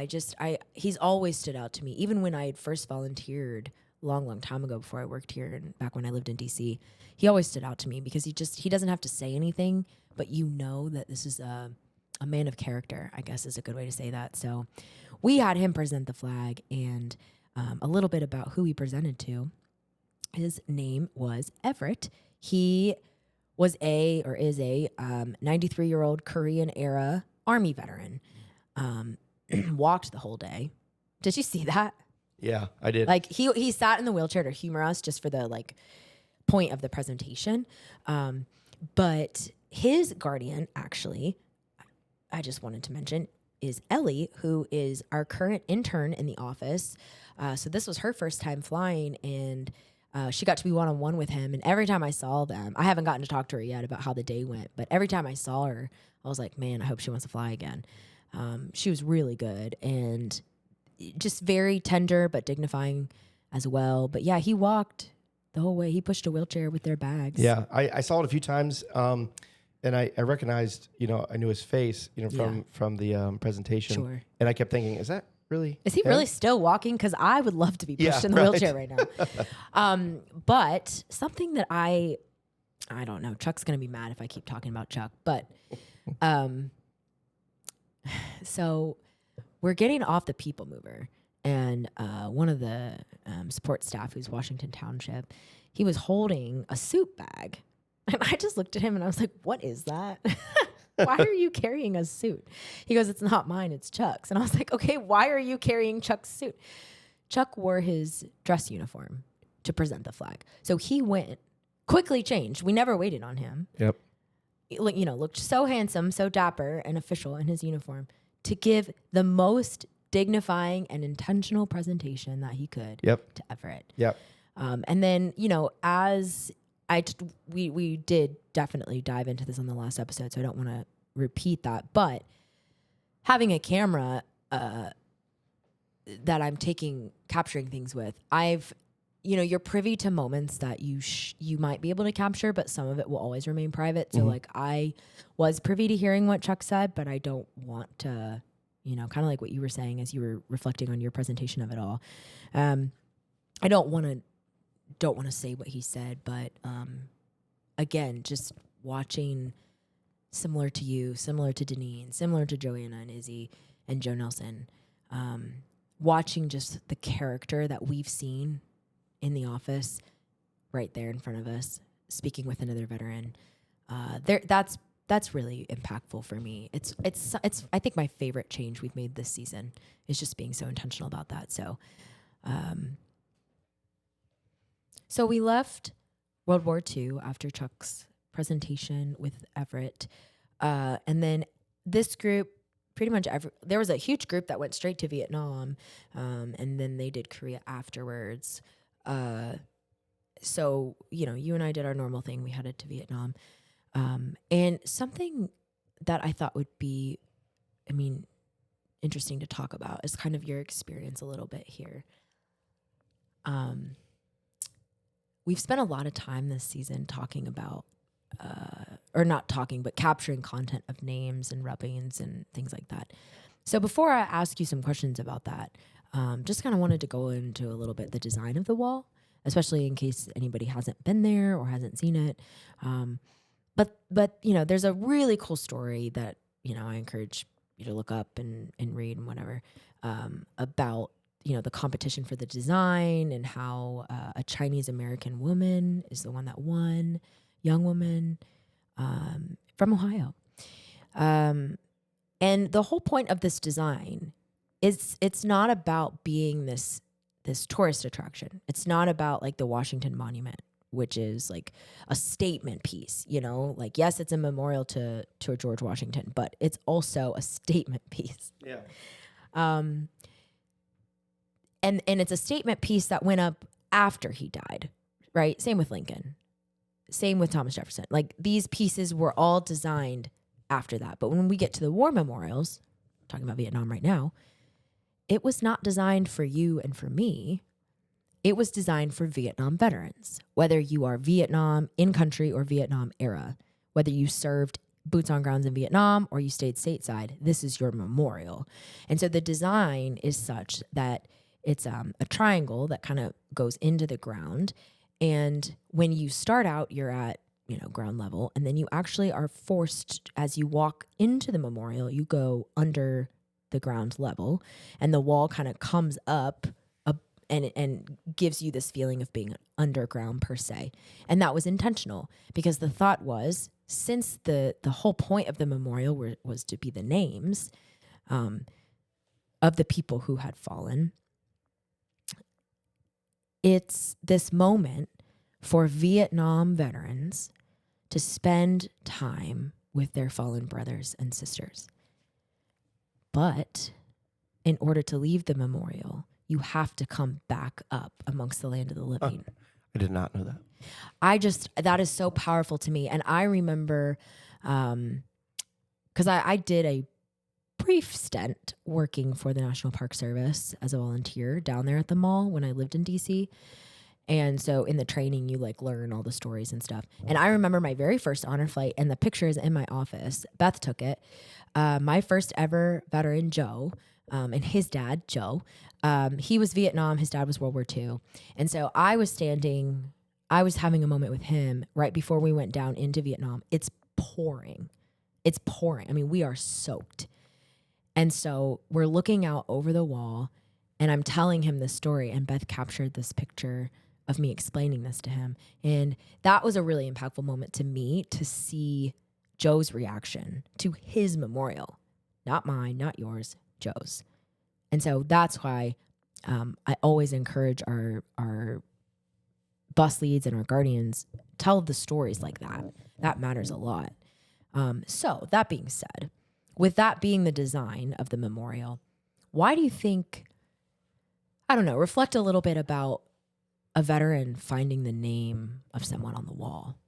He's always stood out to me. Even when I had first volunteered long time ago before I worked here and back when I lived in DC, he always stood out to me because he doesn't have to say anything, but you know that this is a man of character, I guess is a good way to say that. So we had him present the flag, and a little bit about who he presented to. His name was Everett. He was is a 93-year-old Korean era Army veteran. Walked the whole day. Did you see that? Yeah, I did. Like he sat in the wheelchair to humor us just for the point of the presentation. But his guardian, actually, I just wanted to mention, is Ellie, who is our current intern in the office. So this was her first time flying, and she got to be one-on-one with him. And every time I saw them, I haven't gotten to talk to her yet about how the day went, but every time I saw her, I was like, man, I hope she wants to fly again. She was really good and just very tender but dignifying as well. But yeah, he walked the whole way. He pushed a wheelchair with their bags. Yeah, I saw it a few times, and I recognized, I knew his face, from the presentation. Sure. And I kept thinking, is he him? Really still walking? Because I would love to be pushed in the wheelchair right now. But something that I don't know. Chuck's gonna be mad if I keep talking about Chuck. But so we're getting off the people mover, and one of the support staff, who's Washington Township, he was holding a suit bag. And I just looked at him and I was like, what is that? Why are you carrying a suit? He goes, it's not mine, it's Chuck's. And I was like, okay, why are you carrying Chuck's suit? Chuck wore his dress uniform to present the flag. So he went, quickly changed. We never waited on him. Yep. Looked so handsome, so dapper and official in his uniform to give the most dignifying and intentional presentation that he could to Everett. Yep. And then, as we did definitely dive into this on the last episode, so I don't want to repeat that, but having a camera that I'm capturing things with, you're privy to moments that you might be able to capture, but some of it will always remain private. So I was privy to hearing what Chuck said, but I don't want to, kind of like what you were saying as you were reflecting on your presentation of it all. I don't want to say what he said, but again, just watching, similar to you, similar to Deneen, similar to Joanna and Izzy and Joe Nelson, watching just the character that we've seen in the office right there in front of us, speaking with another veteran. That's really impactful for me. It's I think my favorite change we've made this season is just being so intentional about that. So we left World War II after Chuck's presentation with Everett. And then this group, pretty much there was a huge group that went straight to Vietnam. And then they did Korea afterwards. So, you and I did our normal thing. We headed to Vietnam. And something that I thought would be, interesting to talk about is kind of your experience a little bit here. We've spent a lot of time this season talking about, or not talking, but capturing content of names and rubbings and things like that. So before I ask you some questions about that, just kind of wanted to go into a little bit the design of the wall, especially in case anybody hasn't been there or hasn't seen it. But there's a really cool story that, I encourage you to look up and read and whatever, about, the competition for the design and how a Chinese American woman is the one that won, young woman from Ohio. And the whole point of this design is it's not about being this tourist attraction. It's not about like the Washington Monument, which is like a statement piece, yes, it's a memorial to George Washington, but it's also a statement piece. Yeah. And it's a statement piece that went up after he died, right? Same with Lincoln. Same with Thomas Jefferson. Like these pieces were all designed after that. But when we get to the war memorials, talking about Vietnam right now, it was not designed for you and for me. It was designed for Vietnam veterans, whether you are Vietnam in country or Vietnam era, whether you served boots on grounds in Vietnam or you stayed stateside, this is your memorial. And so the design is such that it's a triangle that kind of goes into the ground. And when you start out, you're at, ground level. And then you actually are forced, as you walk into the memorial, you go under the ground level. And the wall kind of comes up and gives you this feeling of being underground per se. And that was intentional because the thought was, since the whole point of the memorial was to be the names of the people who had fallen, it's this moment for Vietnam veterans to spend time with their fallen brothers and sisters. But in order to leave the memorial, you have to come back up amongst the land of the living. I did not know that. That is so powerful to me. And I remember, because I did a brief stint working for the National Park Service as a volunteer down there at the mall when I lived in DC. And so in the training, you learn all the stories and stuff. And I remember my very first honor flight, and the picture is in my office. Beth took it. My first ever veteran, Joe, and his dad, Joe, he was Vietnam. His dad was World War II. And so I was having a moment with him right before we went down into Vietnam. It's pouring. I mean, we are soaked. And so we're looking out over the wall, and I'm telling him this story, and Beth captured this picture of me explaining this to him. And that was a really impactful moment to me, to see Joe's reaction to his memorial. Not mine, not yours, Joe's. And so that's why I always encourage our bus leads and our guardians, tell the stories like that. That matters a lot. So that being said, with that being the design of the memorial, why do you think, reflect a little bit about a veteran finding the name of someone on the wall?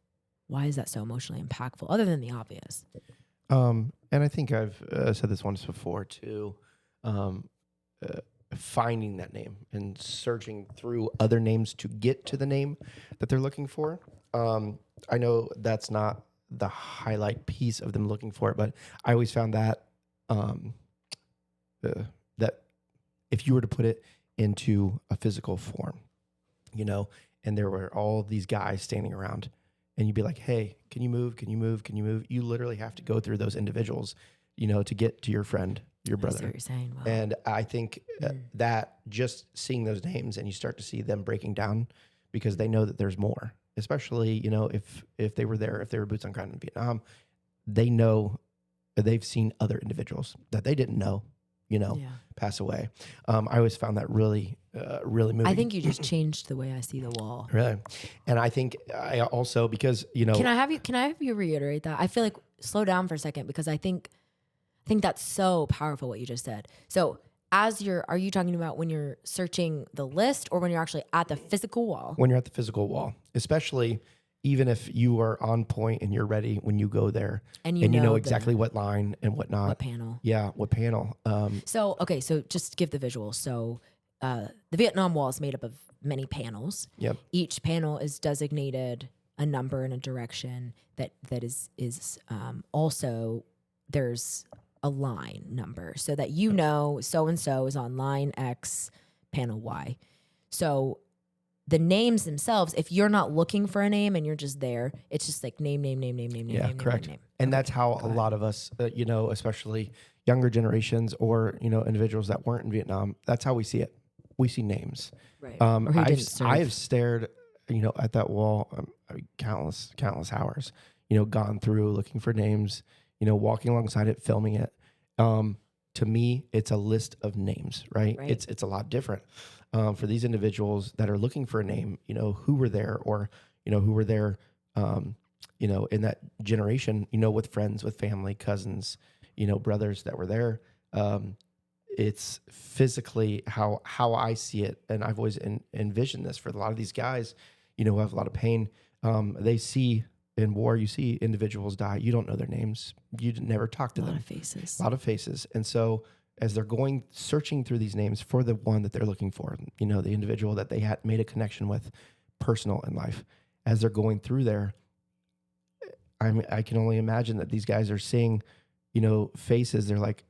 Why is that so emotionally impactful, other than the obvious? And I think I've said this once before too, finding that name and searching through other names to get to the name that they're looking for. I know that's not the highlight piece of them looking for it, but I always found that that if you were to put it into a physical form, and there were all these guys standing around, and you'd be like, hey, can you move? Can you move? Can you move? You literally have to go through those individuals, to get to your friend, your brother. That's what you're saying. Wow. And I think that just seeing those names, and you start to see them breaking down, because they know that there's more, especially, if they were there, if they were boots on ground in Vietnam, they know they've seen other individuals that they didn't know, pass away. I always found that really, really moving. I think you just changed the way I see the wall. Really. And I think I also, because, Can I have you reiterate that? I feel like, slow down for a second, because I think that's so powerful what you just said. So are you talking about when you're searching the list, or when you're actually at the physical wall? When you're at the physical wall, especially, even if you are on point and you're ready when you go there, and you know exactly what line and whatnot. What panel? Yeah, what panel. So just to give the visual. So the Vietnam Wall is made up of many panels. Yep. Each panel is designated a number and a direction that is also there's a line number so that you know so-and-so is on line X, panel Y. So the names themselves, if you're not looking for a name and you're just there, it's just like name. Yeah, correct. Name. And that's how a lot of us, especially younger generations or, individuals that weren't in Vietnam, that's how we see it. We see names. Right. I've stared, at that wall countless hours, gone through looking for names, walking alongside it, filming it. To me, it's a list of names, right? It's a lot different for these individuals that are looking for a name, who were there or, who were there, in that generation, with friends, with family, cousins, brothers that were there. It's physically how I see it. And I've always envisioned this for a lot of these guys, who have a lot of pain. They see in war, you see individuals die. You don't know their names. You never talk to them. A lot of faces. And so as they're searching through these names for the one that they're looking for, the individual that they had made a connection with personal in life, as they're going through there, I can only imagine that these guys are seeing, faces. They're like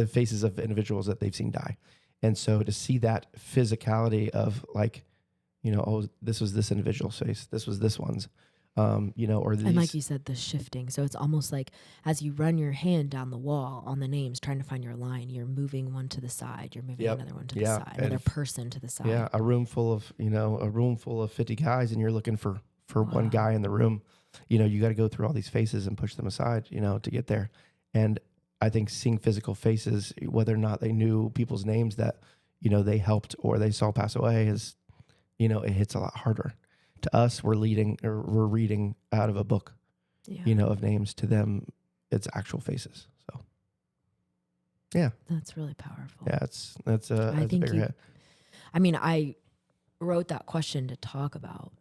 faces of individuals that they've seen die. And so to see that physicality of like, this was this individual's face. This was this one's. Or these. And like you said, the shifting. So it's almost like as you run your hand down the wall on the names, trying to find your line, you're moving one to the side, you're moving another one to the side, another person to the side. Yeah, a room full of 50 guys, and you're looking for one guy in the room. You got to go through all these faces and push them aside, to get there. And I think seeing physical faces, whether or not they knew people's names that, they helped or they saw pass away, is, it hits a lot harder. To us, we're reading out of a book, of names. To them, it's actual faces. So, yeah, that's really powerful. Yeah, that's a bigger hit. I mean, I wrote that question to talk about.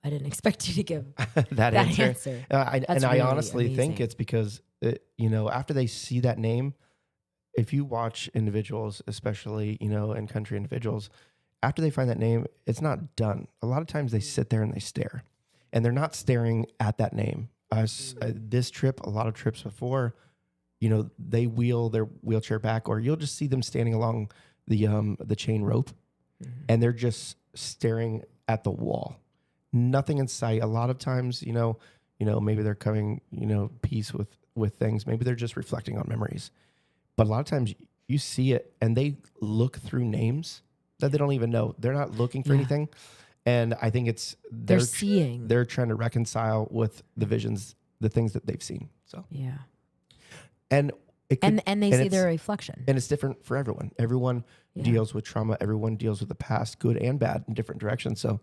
I didn't expect you to give that answer. I honestly think it's because after they see that name, if you watch individuals, especially in country individuals. After they find that name, it's not done. A lot of times they sit there and they stare, and they're not staring at that name. This trip, a lot of trips before, they wheel their wheelchair back, or you'll just see them standing along the chain rope, and they're just staring at the wall, nothing in sight. A lot of times, maybe they're coming, peace with things. Maybe they're just reflecting on memories, but a lot of times you see it, and they look through names that they don't even know. They're not looking for anything. And I think they're seeing. They're trying to reconcile with the visions, the things that they've seen. So yeah. And they see their reflection. And it's different for everyone. Everyone deals with trauma. Everyone deals with the past, good and bad, in different directions. So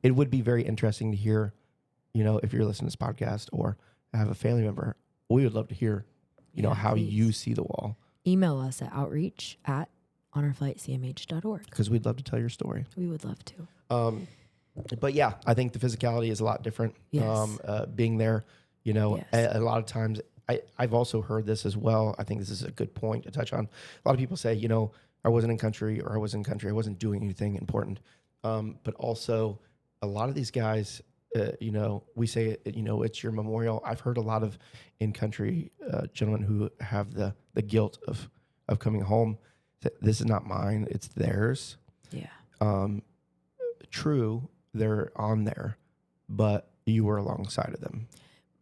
it would be very interesting to hear, if you're listening to this podcast or have a family member, we would love to hear, how please. You see the wall. Email us at outreach@honorflightcmh.org. Because we'd love to tell your story. We would love to. But yeah, I think the physicality is a lot different. Yes. Being there, a lot of times, I've also heard this as well. I think this is a good point to touch on. A lot of people say, I wasn't in country, or I was in country. I wasn't doing anything important. But also a lot of these guys, we say, it's your memorial. I've heard a lot of in-country gentlemen who have the guilt of coming home. This is not mine, it's theirs. Yeah. True, they're on there, but you were alongside of them.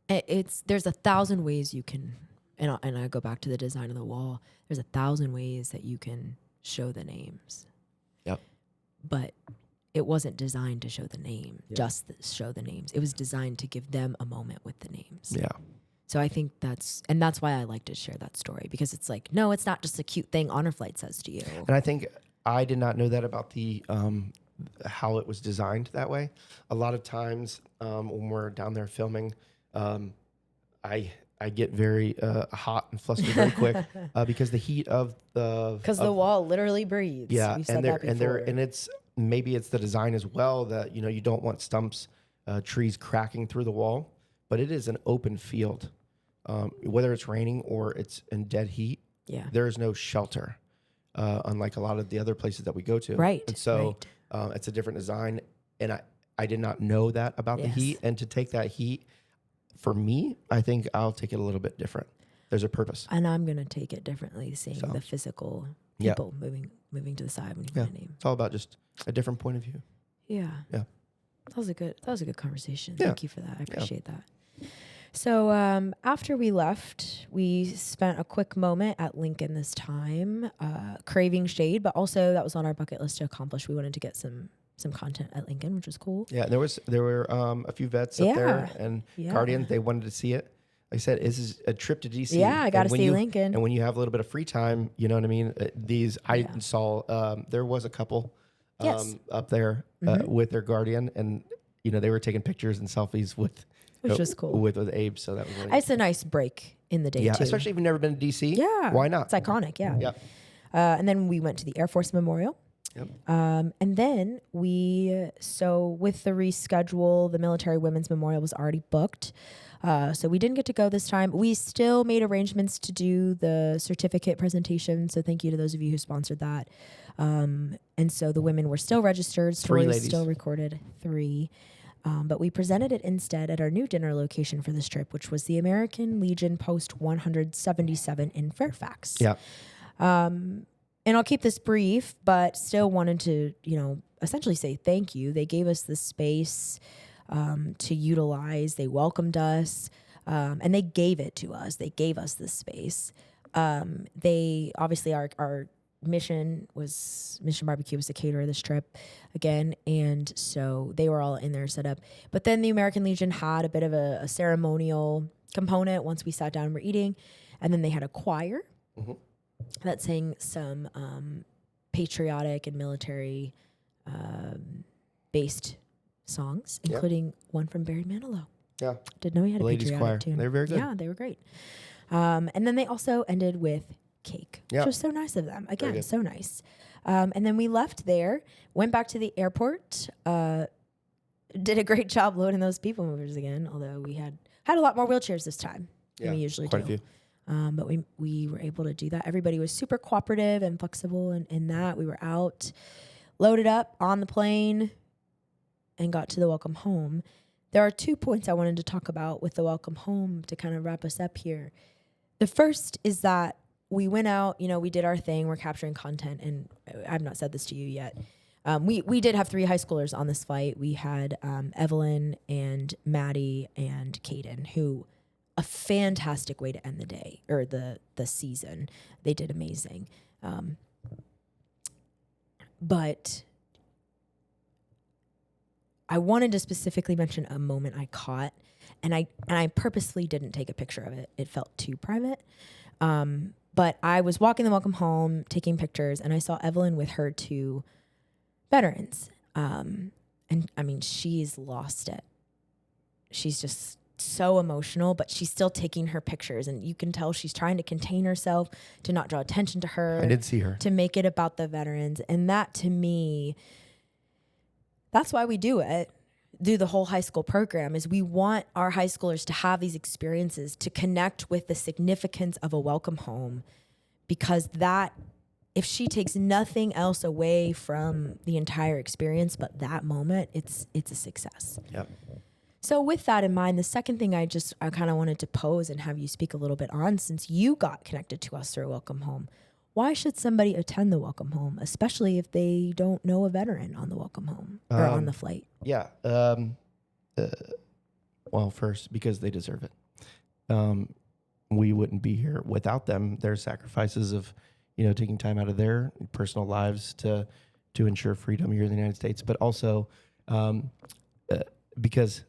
There's 1,000 ways you can, and I go back to the design of the wall. There's 1,000 ways that you can show the names. Yep. But it wasn't designed to show the name, just show the names. It was designed to give them a moment with the names. Yeah. So I think that's why I like to share that story, because it's like, no, it's not just a cute thing Honor Flight says to you. And I think I did not know that about the how it was designed that way. A lot of times when we're down there filming, I get very hot and flustered very quick because the heat of the wall literally breathes. Yeah, and it's maybe it's the design as well that you don't want stumps trees cracking through the wall, but it is an open field. Whether it's raining or it's in dead heat, there is no shelter, unlike a lot of the other places that we go to. Right. And so it's a different design. And I did not know that about the heat. And to take that heat, for me, I think I'll take it a little bit different. There's a purpose. And I'm going to take it differently, seeing the physical people moving to the side when you get a name. It's all about just a different point of view. Yeah. Yeah. That was a good conversation. Yeah. Thank you for that. I appreciate that. So after we left, we spent a quick moment at Lincoln this time, craving shade, but also that was on our bucket list to accomplish. We wanted to get some content at Lincoln, which was cool. Yeah, there were a few vets up there and Guardians. They wanted to see it. Like I said, this is a trip to DC. Yeah, I got to see Lincoln. And when you have a little bit of free time, you know what I mean? I saw, there was a couple up there with their Guardian, and, they were taking pictures and selfies with, which was cool. With Abe. So that was really It's a nice break in the day, too. Especially if you've never been to DC. Yeah. Why not? It's iconic, yeah. Yep. And then we went to the Air Force Memorial. Yep. And then with the reschedule, the Military Women's Memorial was already booked. So we didn't get to go this time. We still made arrangements to do the certificate presentation. So thank you to those of you who sponsored that. And so the women were still registered. Stories still recorded, 3. But we presented it instead at our new dinner location for this trip, which was the American Legion Post 177 in Fairfax. Yeah. And I'll keep this brief, but still wanted to, essentially say thank you. They gave us the space to utilize. They welcomed us, and they gave it to us. They gave us this space. They obviously our Mission Barbecue was the caterer of this trip again, and so they were all in there set up. But then the American Legion had a bit of a ceremonial component once we sat down and were eating, and then they had a choir. Mm-hmm. That sang some patriotic and military based songs, including one from Barry Manilow. Yeah. Didn't know he had a Ladies patriotic choir. tune. They were very good. Yeah, they were great. And then they also ended with cake, which was so nice of them. Again, so nice. And then we left there, went back to the airport, did a great job loading those people movers again, although we had a lot more wheelchairs this time than we usually do. Quite a few. But we were able to do that. Everybody was super cooperative and flexible in that. We were out, loaded up on the plane, and got to the welcome home. There are 2 points I wanted to talk about with the welcome home to kind of wrap us up here. The first is that we went out, we did our thing. We're capturing content, and I've not said this to you yet. We did have 3 high schoolers on this flight. We had Evelyn and Maddie and Caden, who... a fantastic way to end the day or the season. They did amazing. But I wanted to specifically mention a moment I caught, and I purposely didn't take a picture of it. It felt too private. But I was walking the welcome home, taking pictures, and I saw Evelyn with her 2 veterans. And I mean, she's lost it. She's just so emotional, but she's still taking her pictures, and you can tell she's trying to contain herself to not draw attention to her. I did see her. To make it about the veterans. And that, to me, that's why we do the whole high school program, is we want our high schoolers to have these experiences, to connect with the significance of a welcome home, because that, if she takes nothing else away from the entire experience but that moment, it's a success. Yep. So with that in mind, the second thing I kind of wanted to pose and have you speak a little bit on, since you got connected to us through Welcome Home, why should somebody attend the Welcome Home, especially if they don't know a veteran on the Welcome Home or on the flight? Yeah. Well, first, because they deserve it. We wouldn't be here without them. Their sacrifices of, taking time out of their personal lives to ensure freedom here in the United States, but also because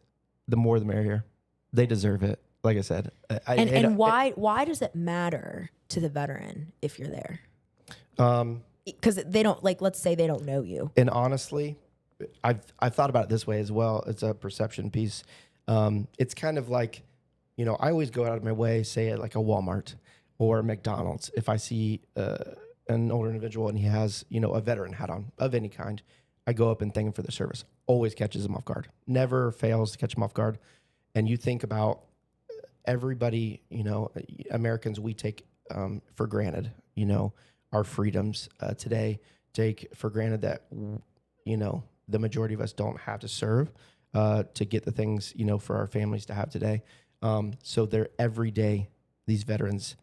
the more the merrier. They deserve it. Like I said. Why does it matter to the veteran if you're there? Because they don't, let's say they don't know you. And honestly, I've thought about it this way as well. It's a perception piece. It's kind of like, I always go out of my way, say at like a Walmart or McDonald's. If I see an older individual and he has, a veteran hat on of any kind, I go up and thank him for the service. always catches them off guard, never fails to catch them off guard. And you think about everybody, Americans, we take for granted, our freedoms today, take for granted that, the majority of us don't have to serve to get the things, for our families to have today. So they're every day, these veterans,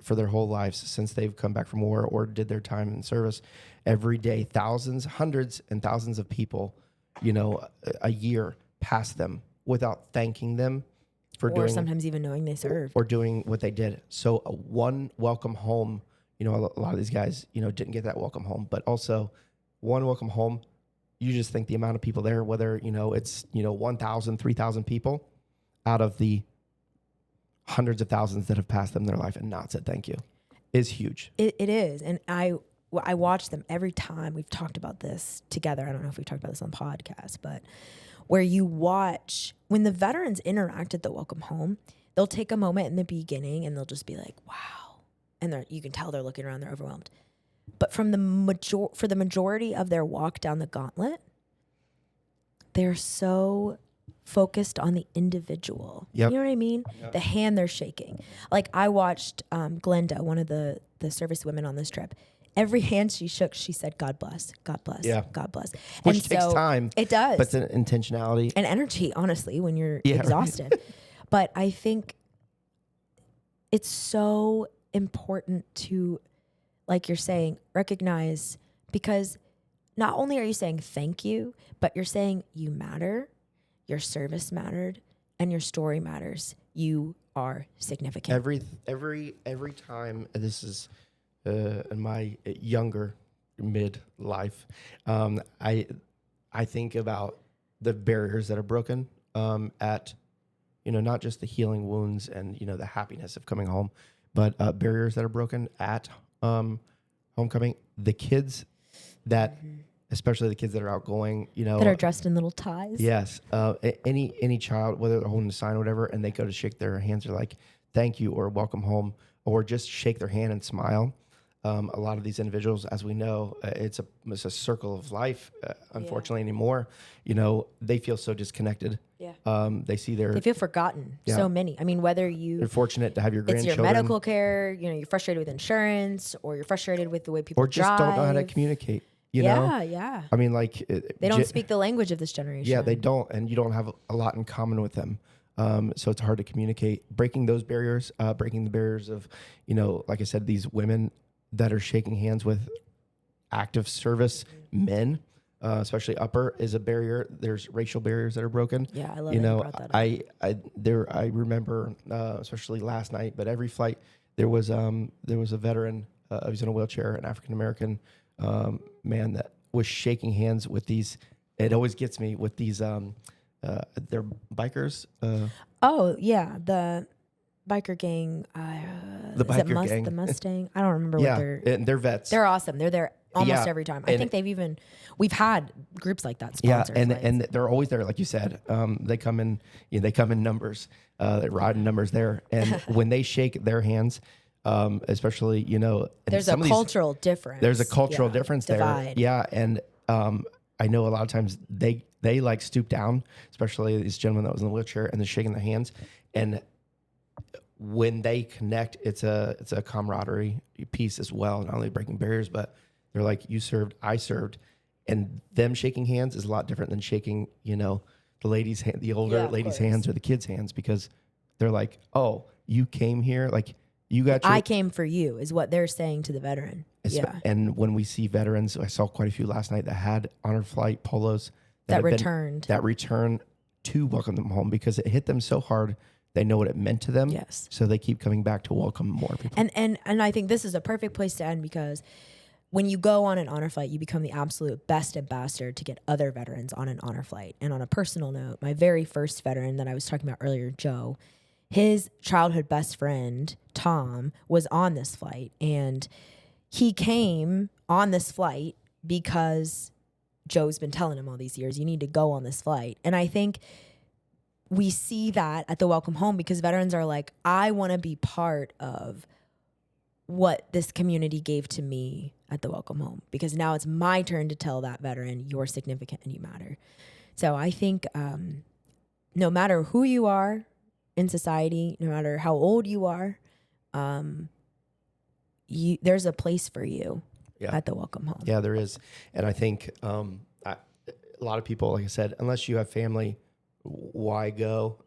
for their whole lives since they've come back from war or did their time in service, every day, thousands, hundreds and thousands of people, a year pass them without thanking them for doing, or sometimes even knowing they served, or doing what they did. So one welcome home, a lot of these guys, didn't get that welcome home, but also one welcome home, you just think the amount of people there, whether, it's, 1,000, 3,000 people out of the hundreds of thousands that have passed them their life and not said thank you is huge. It is. And I watch them every time. We've talked about this together. I don't know if we've talked about this on the podcast, but where you watch when the veterans interact at the welcome home, they'll take a moment in the beginning and they'll just be like, wow. And you can tell they're looking around, they're overwhelmed. But for the majority of their walk down the gauntlet, they're so focused on the individual. Yep. You know what I mean? Yep. The hand they're shaking. Like I watched Glenda, one of the service women on this trip. Every hand she shook, she said, God bless, God bless, God bless. Which and takes time. It does. But it's an intentionality. And energy, honestly, when you're Yeah, exhausted. Right. But I think it's so important to, like you're saying, recognize, because not only are you saying thank you, but you're saying you matter, your service mattered, and your story matters. You are significant. Every time, this is in my younger midlife, I think about the barriers that are broken at, not just the healing wounds and, the happiness of coming home, but barriers that are broken at homecoming. The kids that, especially the kids that are outgoing, that are dressed in little ties. Yes. Any child, whether they're holding a sign or whatever, and they go to shake their hands, they're like, thank you, or welcome home, or just shake their hand and smile. A lot of these individuals, as we know, it's a circle of life. Unfortunately, anymore, they feel so disconnected. Yeah. They feel forgotten. Yeah. So many. I mean, whether you're fortunate to have your it's grandchildren, your medical care, you're frustrated with insurance, or you're frustrated with the way people or just drive. don't know how to communicate. You know? Yeah. I mean, like they don't speak the language of this generation. Yeah, they don't, and you don't have a lot in common with them. So it's hard to communicate. Breaking those barriers, breaking the barriers of, like I said, these women that are shaking hands with active service men, especially upper, is a barrier. There's racial barriers that are broken. Yeah, I love that you brought that up. I remember, especially last night, but every flight there was a veteran. He was in a wheelchair, an African American man that was shaking hands with these. It always gets me with these. They're bikers. Oh yeah, the biker gang. The biker gang. The Mustang. I don't remember yeah, what they're. And they're vets. They're awesome. They're there almost every time. I think we've had groups like that sponsor. Yeah, and they're always there, like you said. They come in. They come in numbers. They ride in numbers there, and when they shake their hands. Especially, there's a cultural difference. There's a cultural difference divide. there. Yeah. And I know a lot of times they like stoop down, especially these gentlemen that was in the wheelchair, and they're shaking their hands. And when they connect, it's a camaraderie piece as well, not only breaking barriers, but they're like, you served, I served. And them shaking hands is a lot different than shaking, the ladies' hand, the older ladies' hands or the kids' hands, because they're like, oh, you came here, like, I came for you is what they're saying to the veteran. Yeah. And when we see veterans, I saw quite a few last night that had honor flight polos that returned to welcome them home, because it hit them so hard. They know what it meant to them. Yes. So they keep coming back to welcome more people. And I think this is a perfect place to end, because when you go on an honor flight, you become the absolute best ambassador to get other veterans on an honor flight. And on a personal note, my very first veteran that I was talking about earlier, Joe, his childhood best friend, Tom, was on this flight, and he came on this flight because Joe's been telling him all these years, you need to go on this flight. And I think we see that at the welcome home, because veterans are like, I want to be part of what this community gave to me at the welcome home, because now it's my turn to tell that veteran you're significant and you matter. So I think no matter who you are in society, no matter how old you are, there's a place for you at the welcome home. Yeah, there is. And I think a lot of people, like I said, unless you have family, why go?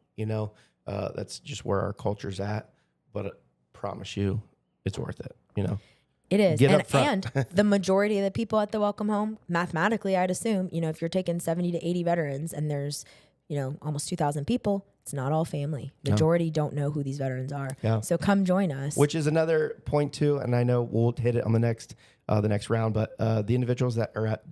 That's just where our culture's at. But I promise you, it's worth it, It is. Get up front. And the majority of the people at the welcome home, mathematically, I'd assume, if you're taking 70 to 80 veterans and there's, almost 2,000 people, it's not all family. Majority don't know who these veterans are. Yeah. So come join us. Which is another point too, and I know we'll hit it on the next round, but the individuals that are at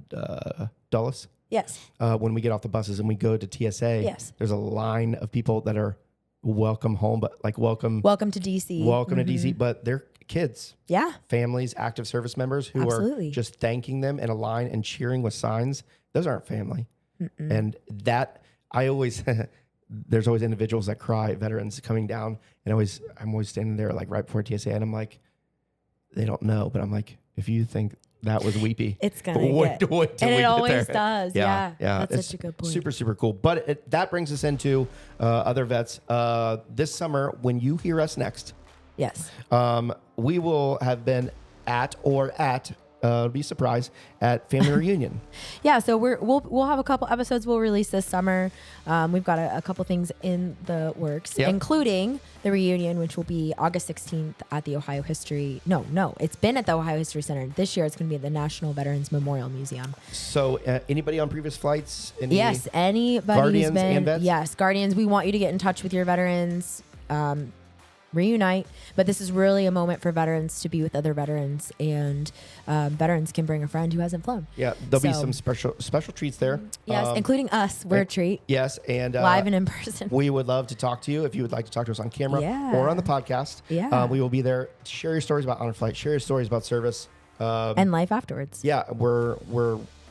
Dulles, yes. When we get off the buses and we go to TSA, Yes. there's a line of people that are welcome home, but like welcome to DC. Welcome to DC, but they're kids. Yeah. Families, active service members who Absolutely. are just thanking them in a line and cheering with signs. Those aren't family. And that I always there's always individuals that cry, veterans coming down, and I'm always standing there like right before TSA, and I'm like, they don't know, but I'm like, if you think that was weepy, it's gonna wait till and we it get always there. does. Yeah. That's It's such a good point. Super, super cool. But that brings us into other vets. This summer, when you hear us next, Yes. we will have been at be surprised at family reunion. Yeah, so we'll have a couple episodes we'll release this summer. We've got a couple things in the works, including the reunion, which will be August 16th at the Ohio History. No, it's been at the Ohio History Center. This year it's going to be at the National Veterans Memorial Museum. So anybody on previous flights? Yes, anybody Guardians who's been. and vets? Yes, Guardians. We want you to get in touch with your veterans. Reunite, but this is really a moment for veterans to be with other veterans, and veterans can bring a friend who hasn't flown. Yeah, there'll be some special treats there. Yes, including us. We're a treat. Yes, and live and in person. We would love to talk to you if you would like to talk to us on camera or on the podcast. Yeah, we will be there. Share your stories about honor flight. Share your stories about service and life afterwards. Yeah, we're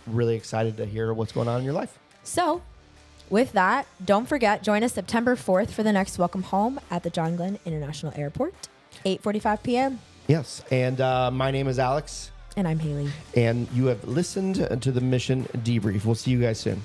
really excited to hear what's going on in your life. So, with that, don't forget, join us September 4th for the next welcome home at the John Glenn International Airport, 8:45 p.m. Yes, and my name is Alex. And I'm Haley. And you have listened to the Mission Debrief. We'll see you guys soon.